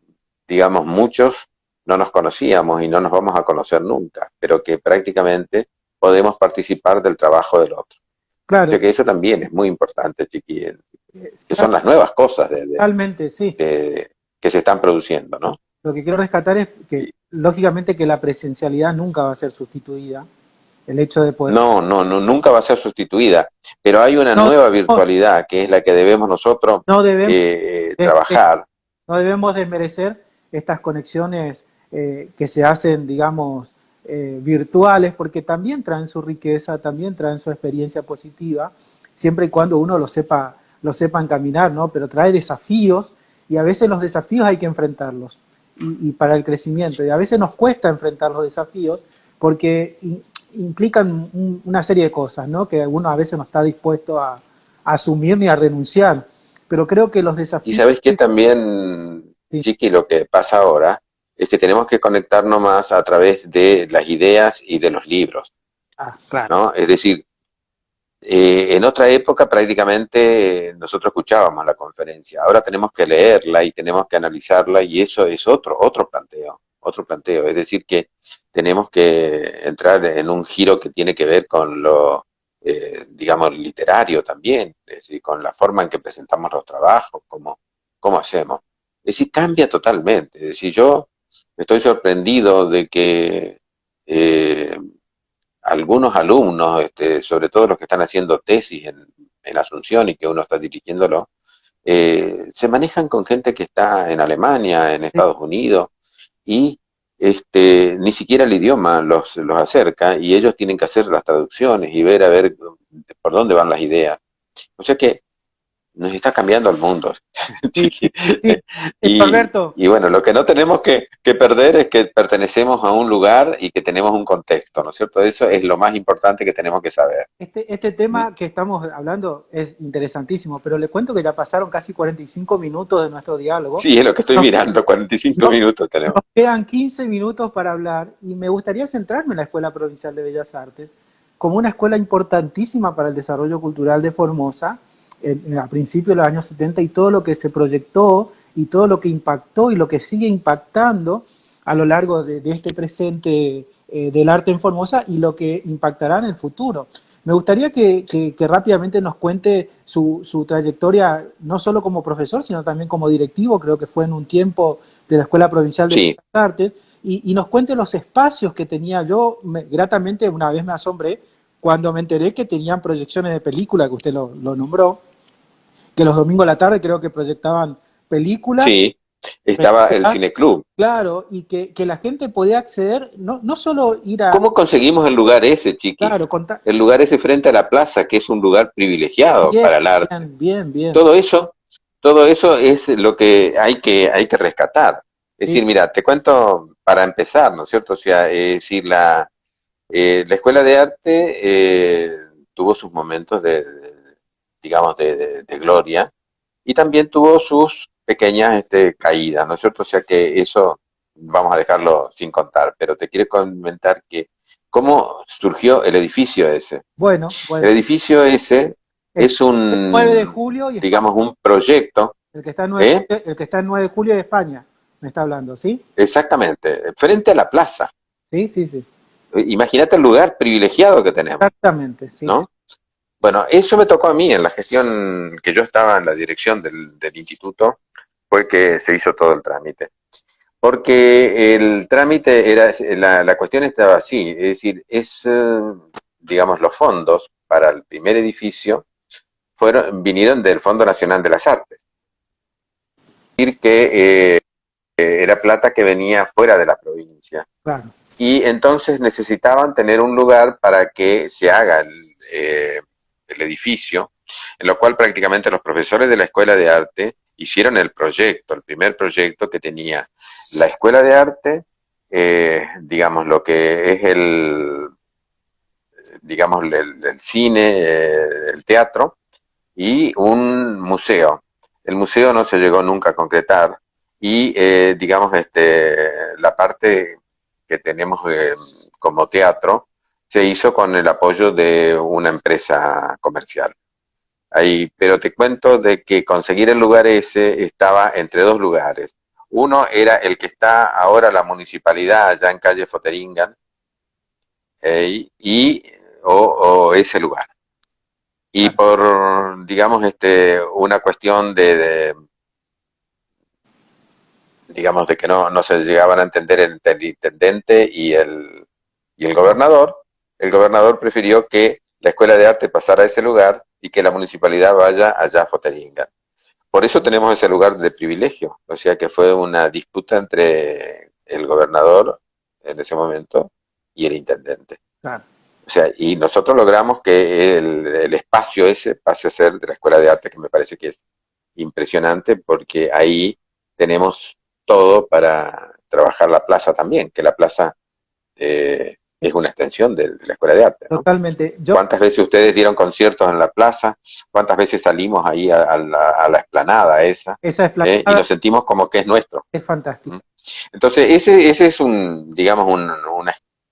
digamos, muchos no nos conocíamos y no nos vamos a conocer nunca, pero que prácticamente podemos participar del trabajo del otro. O sea claro, que eso también es muy importante, Chiqui, que claro, son las nuevas cosas totalmente, sí. que se están produciendo, ¿no? Lo que quiero rescatar es que, Y lógicamente, que la presencialidad nunca va a ser sustituida. El hecho de poder... no, no, no, nunca va a ser sustituida, pero hay una No, nueva no, virtualidad que es la que debemos nosotros no debemos, trabajar. no debemos desmerecer estas conexiones que se hacen, digamos, virtuales, porque también traen su riqueza, también traen su experiencia positiva, siempre y cuando uno lo sepa encaminar, ¿no? Pero trae desafíos y a veces los desafíos hay que enfrentarlos y para el crecimiento. Y a veces nos cuesta enfrentar los desafíos porque implican una serie de cosas, ¿no? Que uno a veces no está dispuesto a asumir ni a renunciar. Pero creo que los Y desafíos... sabes que también, Sí. Chiqui, lo que pasa ahora es que tenemos que conectarnos más a través de las ideas y de los libros, Ah, claro. ¿no? Es decir, en otra época prácticamente nosotros escuchábamos la conferencia, ahora tenemos que leerla y tenemos que analizarla y eso es otro planteo, es decir que tenemos que entrar en un giro que tiene que ver con lo, digamos, literario también, es decir, con la forma en que presentamos los trabajos, cómo hacemos. Es decir, cambia totalmente, es decir, yo estoy sorprendido de que eh, algunos alumnos, sobre todo los que están haciendo tesis en Asunción y que uno está dirigiéndolo, se manejan con gente que está en Alemania, en Sí, Estados Unidos, y ni siquiera el idioma los acerca, y ellos tienen que hacer las traducciones y ver a ver por dónde van las ideas. O sea que nos está cambiando el mundo. sí, sí, sí. y, Alberto, y bueno, lo que no tenemos que perder es que pertenecemos a un lugar y que tenemos un contexto, ¿no es cierto? Eso es lo más importante que tenemos que saber. este ¿Mm? tema que estamos hablando es interesantísimo, pero le cuento que ya pasaron casi 45 minutos de nuestro diálogo. Sí, es lo que estoy Nos, mirando, 45 nos- minutos tenemos. nos quedan 15 minutos para hablar y me gustaría centrarme en la Escuela Provincial de Bellas Artes como una escuela importantísima para el desarrollo cultural de Formosa a principios de los años 70 y todo lo que se proyectó y todo lo que impactó y lo que sigue impactando a lo largo de este presente del arte en Formosa y lo que impactará en el futuro. Me gustaría que rápidamente nos cuente su trayectoria, no solo como profesor, sino también como directivo, creo que fue en un tiempo de la Escuela Provincial de Sí, Bellas Artes, y nos cuente los espacios que tenía. Yo gratamente una vez me asombré cuando me enteré que tenían proyecciones de película, que usted lo nombró, que los domingos a la tarde creo que proyectaban películas, sí, estaba el películas, cineclub. claro, y que la gente podía acceder, no solo ir a, ¿Cómo conseguimos el lugar ese, Chiqui? claro, contar, El lugar ese frente a la plaza, que es un lugar privilegiado bien, para el arte. bien, bien, bien, Todo eso, todo eso es lo que hay que rescatar. Es sí, decir, mira, te cuento para empezar, ¿no es cierto? O sea, es decir, la Escuela de Arte tuvo sus momentos digamos, de gloria y también tuvo sus pequeñas caídas, ¿no es cierto? O sea que eso vamos a dejarlo sin contar, pero te quiero comentar que cómo surgió el edificio ese. bueno, El bueno, edificio ese el es 9 de julio y España, digamos, un proyecto, el que está en 9 de ¿eh? julio, el que está en 9 de julio de España, me está hablando, ¿sí? Exactamente, frente a la plaza. Sí, sí, sí, Imagínate el lugar privilegiado que tenemos, exactamente, sí, sí, ¿no? Bueno, eso me tocó a mí en la gestión que yo estaba en la dirección del instituto, fue que se hizo todo el trámite. Porque el trámite era, la cuestión estaba así, es decir, digamos, los fondos para el primer edificio vinieron del Fondo Nacional de las Artes. Es decir, que era plata que venía fuera de la provincia. claro, Y entonces necesitaban tener un lugar para que se haga el edificio, en lo cual prácticamente los profesores de la Escuela de Arte hicieron el proyecto, el primer proyecto que tenía la Escuela de Arte, digamos, lo que es digamos, el cine, el teatro, y un museo. El museo no se llegó nunca a concretar y, digamos, la parte que tenemos como teatro se hizo con el apoyo de una empresa comercial. Ahí, pero te cuento de que conseguir el lugar ese estaba entre dos lugares. Uno era el que está ahora la municipalidad allá en calle Foteringan, y o ese lugar. Y claro, por, digamos, una cuestión digamos, de que no se llegaban a entender el intendente y el gobernador prefirió que la Escuela de Arte pasara a ese lugar y que la municipalidad vaya allá a Foteringa. Por eso tenemos ese lugar de privilegio, o sea que fue una disputa entre el gobernador en ese momento y el intendente. claro. O sea, y nosotros logramos que el espacio ese pase a ser de la Escuela de Arte, que me parece que es impresionante porque ahí tenemos todo para trabajar la plaza también, que la plaza es una extensión de la Escuela de Arte, ¿no? Totalmente. Yo, ¿Cuántas veces ustedes dieron conciertos en la plaza? ¿Cuántas veces salimos ahí a la explanada esa? esa Y explanada nos sentimos como que es nuestro. es ¿Mm? fantástica. Entonces, ese es digamos,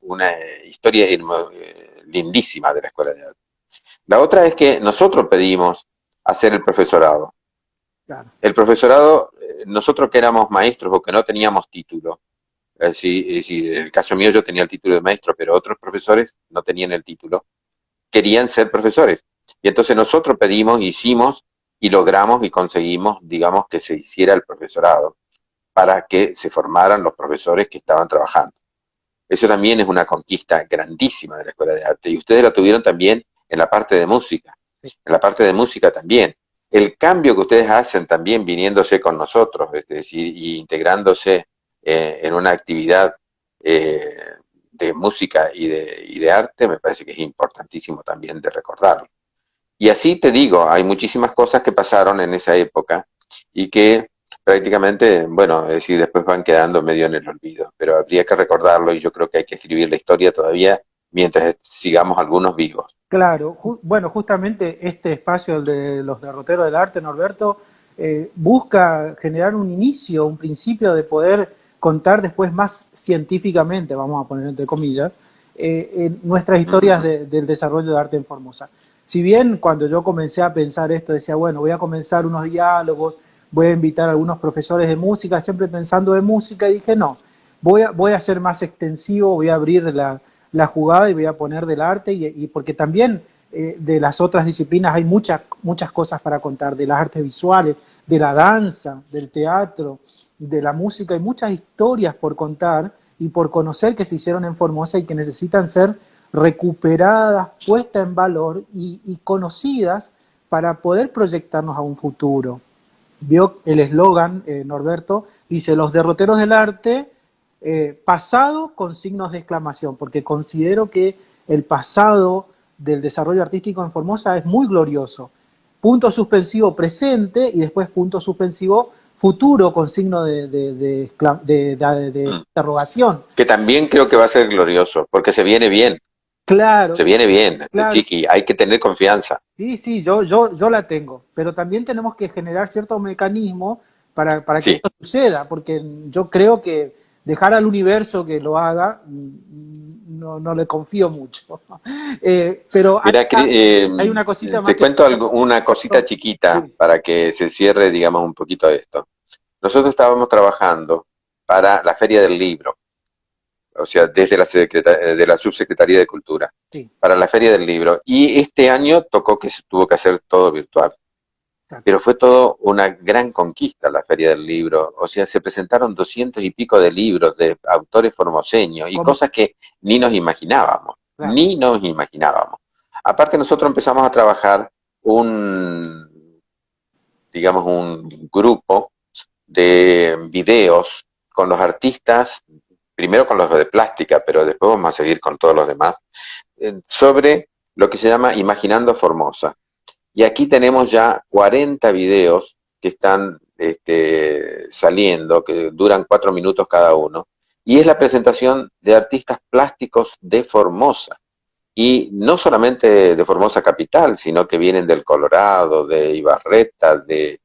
una historia lindísima de la Escuela de Arte. La otra es que nosotros pedimos hacer el profesorado. claro. El profesorado, nosotros que éramos maestros o que no teníamos título, en el caso mío yo tenía el título de maestro, pero otros profesores no tenían el título, querían ser profesores. Y entonces nosotros pedimos, hicimos y logramos y conseguimos, digamos, que se hiciera el profesorado para que se formaran los profesores que estaban trabajando. Eso también es una conquista grandísima de la Escuela de Arte. Y ustedes la tuvieron también en la parte de música. Sí. En la parte de música también. El cambio que ustedes hacen también viniéndose con nosotros, es decir, y integrándose en una actividad eh, de música y de arte, me parece que es importantísimo también de recordarlo. Y así te digo, hay muchísimas cosas que pasaron en esa época y que prácticamente, bueno, es decir, después van quedando medio en el olvido, pero habría que recordarlo y yo creo que hay que escribir la historia todavía mientras sigamos algunos vivos. Claro, bueno, justamente este espacio, el de los derroteros del arte, Norberto, busca generar un inicio, un principio de poder contar después más científicamente, vamos a poner entre comillas, en nuestras historias del desarrollo de arte en Formosa. Si bien cuando yo comencé a pensar esto, decía, bueno, voy a comenzar unos diálogos, voy a invitar a algunos profesores de música, siempre pensando en música, y dije, no, voy a ser más extensivo, voy a abrir la jugada y voy a poner del arte y porque también de las otras disciplinas hay muchas cosas para contar, de las artes visuales, de la danza, del teatro, de la música, hay muchas historias por contar y por conocer que se hicieron en Formosa y que necesitan ser recuperadas, puestas en valor y conocidas para poder proyectarnos a un futuro. Vio el eslogan, Norberto, dice, los derroteros del arte, pasado con signos de exclamación, porque considero que el pasado del desarrollo artístico en Formosa es muy glorioso. Punto suspensivo presente y después punto suspensivo futuro con signo de interrogación. Que también creo que va a ser glorioso, porque Claro, se viene bien, claro. Chiqui, hay que tener confianza. Sí, sí, yo la tengo, pero también tenemos que generar ciertos mecanismos para que Sí, esto suceda, porque yo creo que dejar al universo que lo haga, no le confío mucho. Pero mira, hay una cosita más te que... cuento algo, una cosita chiquita Sí, para que se cierre, digamos, un poquito esto. Nosotros estábamos trabajando para la Feria del Libro, o sea, desde de la Subsecretaría de Cultura, sí, para la Feria del Libro. Y este año tocó que se tuvo que hacer todo virtual. exacto. Pero fue todo una gran conquista la Feria del Libro. O sea, se presentaron 200 y pico de libros de autores formoseños y Como, cosas que ni nos imaginábamos, claro, ni nos imaginábamos. Aparte nosotros empezamos a trabajar digamos, un grupo de videos con los artistas, primero con los de plástica, pero después vamos a seguir con todos los demás, sobre lo que se llama Imaginando Formosa. Y aquí tenemos ya 40 videos que están saliendo, que duran 4 minutos cada uno, y es la presentación de artistas plásticos de Formosa. Y no solamente de Formosa Capital, sino que vienen del Colorado, de Ibarreta, de,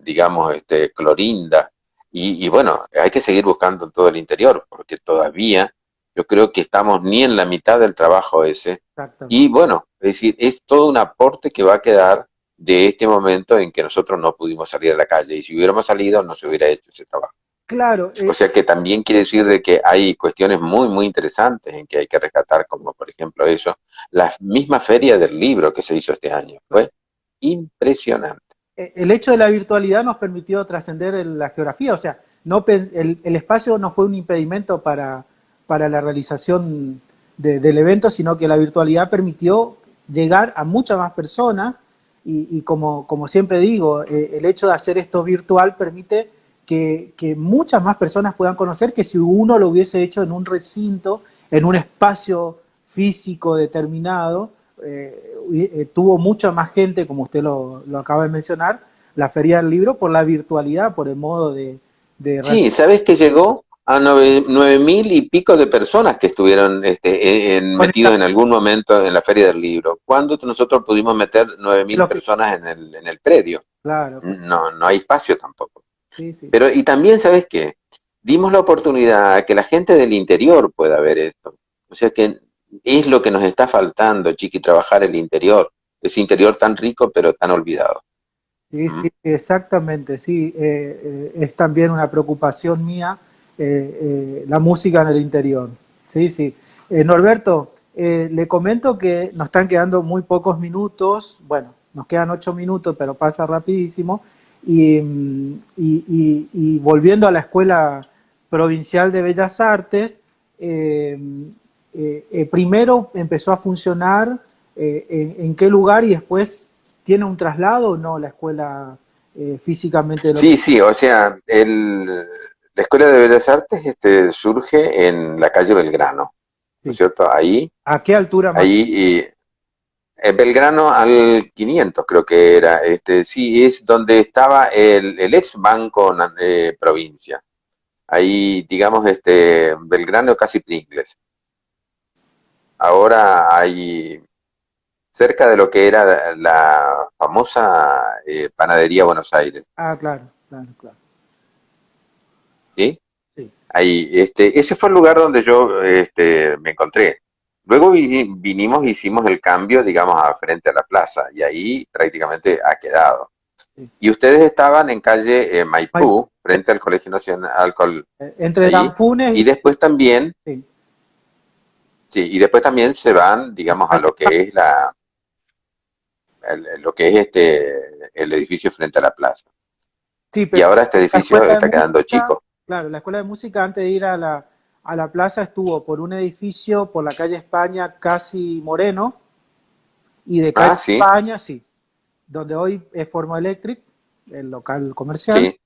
digamos, Clorinda. Y bueno, hay que seguir buscando en todo el interior, porque todavía yo creo que estamos ni en la mitad del trabajo ese. exactamente. Y bueno, es decir, es todo un aporte que va a quedar de este momento en que nosotros no pudimos salir a la calle. Y si hubiéramos salido, no se hubiera hecho ese trabajo. Claro, O sea que también quiere decir de que hay cuestiones muy, muy interesantes en que hay que rescatar, como por ejemplo eso, la misma feria del libro que se hizo este año. Fue impresionante. el hecho de la virtualidad nos permitió trascender la geografía, o sea, el espacio no fue un impedimento para la realización del evento, sino que la virtualidad permitió llegar a muchas más personas y como siempre digo, el hecho de hacer esto virtual permite que muchas más personas puedan conocer que si uno lo hubiese hecho en un recinto, en un espacio físico determinado, tuvo mucha más gente, como usted lo acaba de mencionar, la Feria del Libro por la virtualidad, por el modo de Sí, ¿sabes que llegó a 9.000 y pico de personas que estuvieron metidos conectar en algún momento en la feria del libro? ¿Cuándo nosotros pudimos meter 9.000 lo que... personas en el predio? Claro, claro, No, no hay espacio tampoco. sí, sí, Pero, y también, ¿sabes qué? Dimos la oportunidad a que la gente del interior pueda ver esto. O sea que es lo que nos está faltando, Chiqui, trabajar el interior, ese interior tan rico pero tan olvidado. Sí, ¿Mm? sí, exactamente, sí. Es también una preocupación mía la música en el interior. Sí, sí. Norberto, le comento que nos están quedando muy pocos minutos. Bueno, nos quedan 8 minutos, pero pasa rapidísimo. Y volviendo a la Escuela Provincial de Bellas Artes, eh, primero empezó a funcionar en qué lugar y después tiene un traslado o no la escuela físicamente de lo que... Sí, sí, o sea, la Escuela de Bellas Artes surge en la calle Belgrano, ¿no es Sí. cierto? Ahí, ¿A qué altura más? ahí, Belgrano al 500 creo que era, sí, es donde estaba el ex Banco Provincia. Ahí, digamos, Belgrano casi Pringles. Ahora hay cerca de lo que era la famosa panadería Buenos Aires, Ah, claro, claro, claro. ¿sí? Sí. Ahí, ese fue el lugar donde yo me encontré. Luego vinimos e hicimos el cambio, digamos, a frente a la plaza, y ahí prácticamente ha quedado. Sí. Y ustedes estaban en calle Ay, Maipú, frente al Colegio Nacional, entre allí, Danfunes y y... después también, Sí. sí, y después también se van, digamos, a Calle lo que es lo que es el edificio frente a la plaza. Sí, Y pero ahora este la edificio escuela de está quedando música, chico. claro, la escuela de música antes de ir a la plaza estuvo por un edificio por la calle España, casi Moreno, y de calle Ah, sí, España, sí, donde hoy es Formo Electric, el local comercial, sí,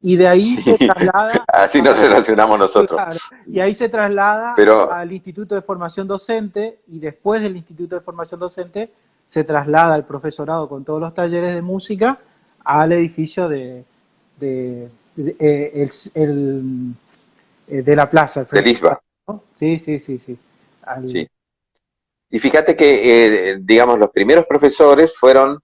y de ahí sí, se traslada así nos relacionamos nosotros. claro, y ahí se traslada Pero, al Instituto de Formación Docente y después del Instituto de Formación Docente se traslada al profesorado con todos los talleres de música al edificio de la plaza, al de frente de la Lisba, plaza, ¿no? Sí, sí, sí, sí. sí. Y fíjate que, digamos, los primeros profesores fueron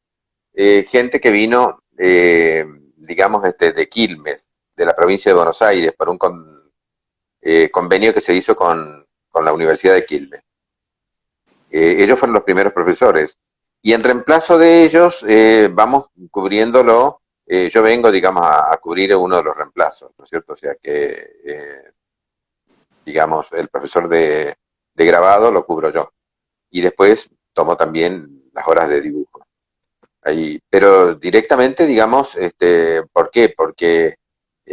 gente que vino, digamos, de Quilmes, de la provincia de Buenos Aires, por un convenio que se hizo con la Universidad de Quilmes. Ellos fueron los primeros profesores. Y en reemplazo de ellos, vamos cubriéndolo. Yo vengo, digamos, a cubrir uno de los reemplazos, ¿no es cierto? O sea que, digamos, el profesor de grabado lo cubro yo. Y después tomo también las horas de dibujo. Ahí, pero directamente, digamos, ¿por qué? Porque,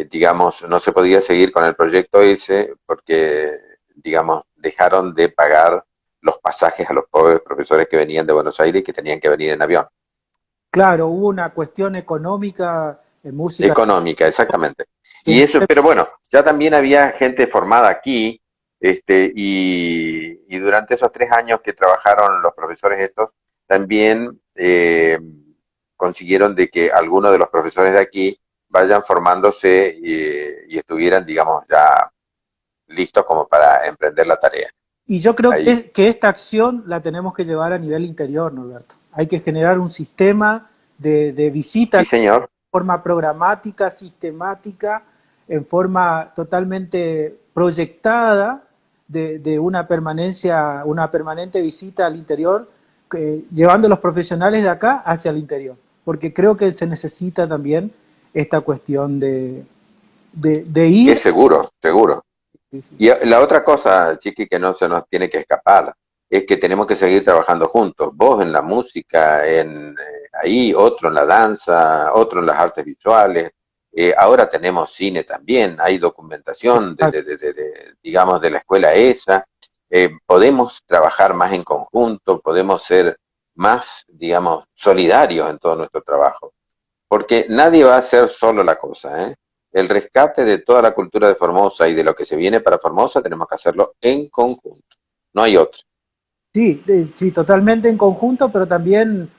digamos, no se podía seguir con el proyecto ese porque, digamos, dejaron de pagar los pasajes a los pobres profesores que venían de Buenos Aires y que tenían que venir en avión. Claro, hubo una cuestión económica en música. Económica, exactamente. Y eso, Entonces, pero bueno, ya también había gente formada aquí, y durante esos 3 años que trabajaron los profesores estos, también consiguieron de que algunos de los profesores de aquí vayan formándose y estuvieran, digamos, ya listos como para emprender la tarea. y yo creo Ahí. que esta acción la tenemos que llevar a nivel interior, Norberto. Hay que generar un sistema de Sí, visitas de señor. forma programática, sistemática, en forma totalmente proyectada de una permanente visita al interior, llevando a los profesionales de acá hacia el interior. Porque creo que se necesita también esta cuestión de Es ir. seguro, seguro. Sí, sí, Y la otra cosa, Chiqui, que no se nos tiene que escapar, es que tenemos que seguir trabajando juntos. Vos en la música, ahí, otro en la danza, otro en las artes visuales. Ahora tenemos cine también, hay documentación digamos, de la escuela esa. Podemos trabajar más en conjunto, podemos ser más, digamos, solidarios en todo nuestro trabajo. Porque nadie va a hacer solo la cosa, ¿eh? El rescate de toda la cultura de Formosa y de lo que se viene para Formosa tenemos que hacerlo en conjunto. No hay otro. sí, sí, totalmente en conjunto, pero también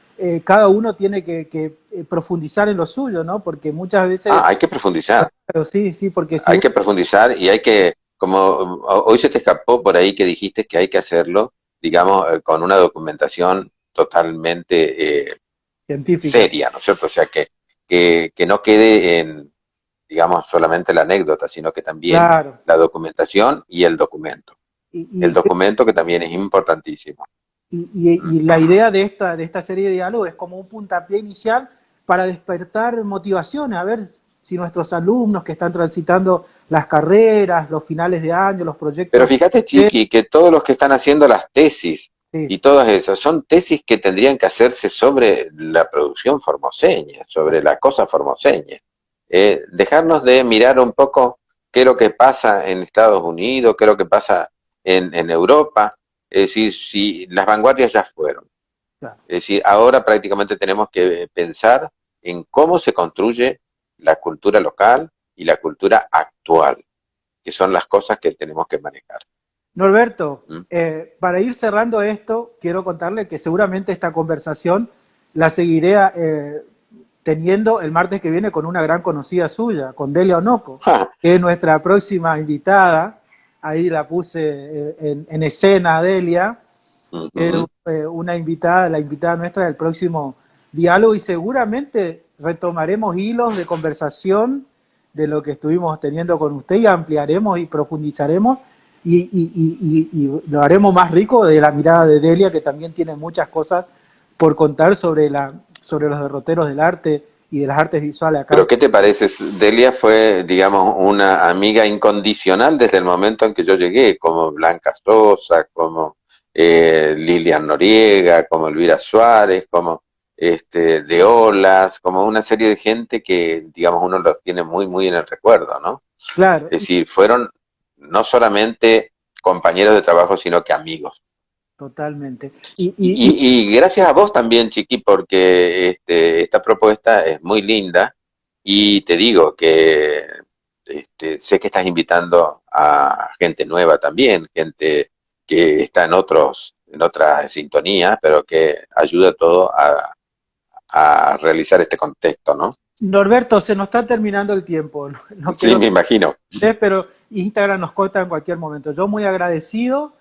cada uno tiene que profundizar en lo suyo, ¿no? Porque muchas Ah, veces, hay que profundizar. claro, sí, sí, porque si Hay uno, que profundizar y hay que, como hoy se te escapó por ahí que dijiste que hay que hacerlo, digamos, con una documentación totalmente científica, seria, ¿no es cierto? O sea, que no quede en, digamos, solamente la anécdota, sino que también claro. la documentación y el documento. y, el documento, que también es importantísimo. y la idea de esta serie de diálogos es como un puntapié inicial para despertar motivaciones, a ver si nuestros alumnos que están transitando las carreras, los finales de año, los Pero proyectos, fíjate, Chiqui, que todos los que están haciendo las tesis sí, y todas esas son tesis que tendrían que hacerse sobre la producción formoseña, sobre la cosa formoseña. Dejarnos de mirar un poco qué es lo que pasa en Estados Unidos, qué es lo que pasa en Europa. Es decir, si las vanguardias ya fueron. claro. Es decir, ahora prácticamente tenemos que pensar en cómo se construye la cultura local y la cultura actual, que son las cosas que tenemos que manejar. Norberto, ¿Mm? para ir cerrando esto, quiero contarle que seguramente esta conversación la seguiré teniendo el martes que viene con una gran conocida suya, con Delia Onoco, que es nuestra próxima invitada. Ahí la puse en escena, Delia, que es una invitada, la invitada nuestra del próximo diálogo, y seguramente retomaremos hilos de conversación de lo que estuvimos teniendo con usted y ampliaremos y profundizaremos y lo haremos más rico de la mirada de Delia, que también tiene muchas cosas por contar sobre los derroteros del arte y de las artes visuales acá. Pero ¿qué te parece? Delia fue, digamos, una amiga incondicional desde el momento en que yo llegué, como Blanca Sosa, como Lilian Noriega, como Elvira Suárez, como de Olas, como una serie de gente que, digamos, uno los tiene muy, muy en el recuerdo, ¿no? Claro, Es decir, fueron no solamente compañeros de trabajo, sino que amigos. totalmente. Y gracias a vos también, Chiqui, porque esta propuesta es muy linda y te digo que sé que estás invitando a gente nueva también, gente que está en otra sintonía, pero que ayuda todo a realizar este contexto, ¿no? Norberto, se nos está terminando el tiempo. No Sí, quiero, me imagino. pero Instagram nos corta en cualquier momento. Yo muy agradecido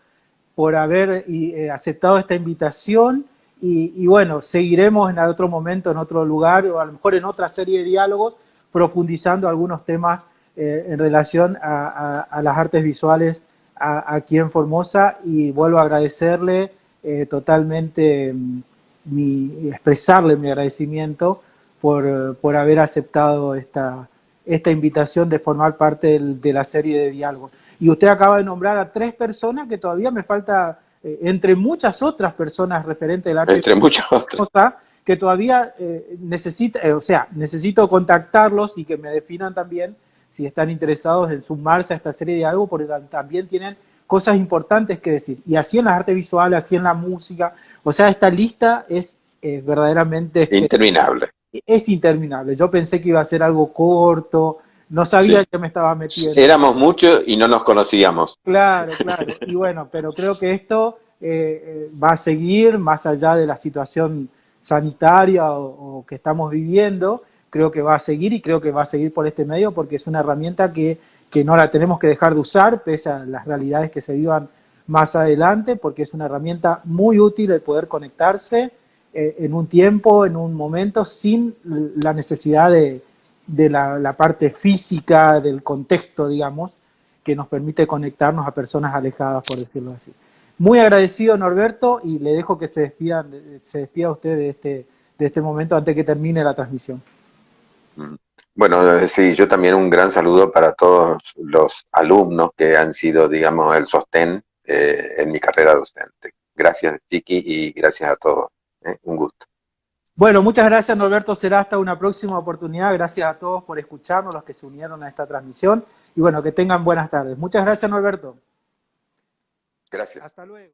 por haber aceptado esta invitación y bueno, seguiremos en otro momento, en otro lugar o a lo mejor en otra serie de diálogos profundizando algunos temas en relación a las artes visuales aquí en Formosa y vuelvo a agradecerle totalmente, expresarle mi agradecimiento por haber aceptado esta invitación de formar parte de la serie de diálogos. Y usted acaba de nombrar a 3 personas que todavía me falta, entre muchas otras personas referentes del arte, Entre muchas otras. que todavía necesito contactarlos y que me definan también si están interesados en sumarse a esta serie de diálogos, porque también tienen cosas importantes que decir. Y así en las artes visuales, así en la música. O sea, esta lista es verdaderamente Interminable. es interminable. Yo pensé que iba a ser algo corto, no sabía Sí. que me estaba metiendo. Éramos muchos y no nos conocíamos. Claro, claro. Y bueno, pero creo que esto va a seguir más allá de la situación sanitaria o que estamos viviendo. Creo que va a seguir y creo que va a seguir por este medio porque es una herramienta que no la tenemos que dejar de usar pese a las realidades que se vivan más adelante, porque es una herramienta muy útil el poder conectarse en un tiempo, en un momento, sin la necesidad de la parte física, del contexto, digamos, que nos permite conectarnos a personas alejadas, por decirlo así. Muy agradecido, Norberto, y le dejo que se despida usted de este momento antes que termine la transmisión. Bueno, sí, yo también un gran saludo para todos los alumnos que han sido, digamos, el sostén en mi carrera docente. Gracias, Chiqui, y gracias a todos. Un gusto. Bueno, muchas gracias, Norberto. Será hasta una próxima oportunidad. Gracias a todos por escucharnos, los que se unieron a esta transmisión. Y bueno, que tengan buenas tardes. Muchas gracias, Norberto. Gracias. Hasta luego.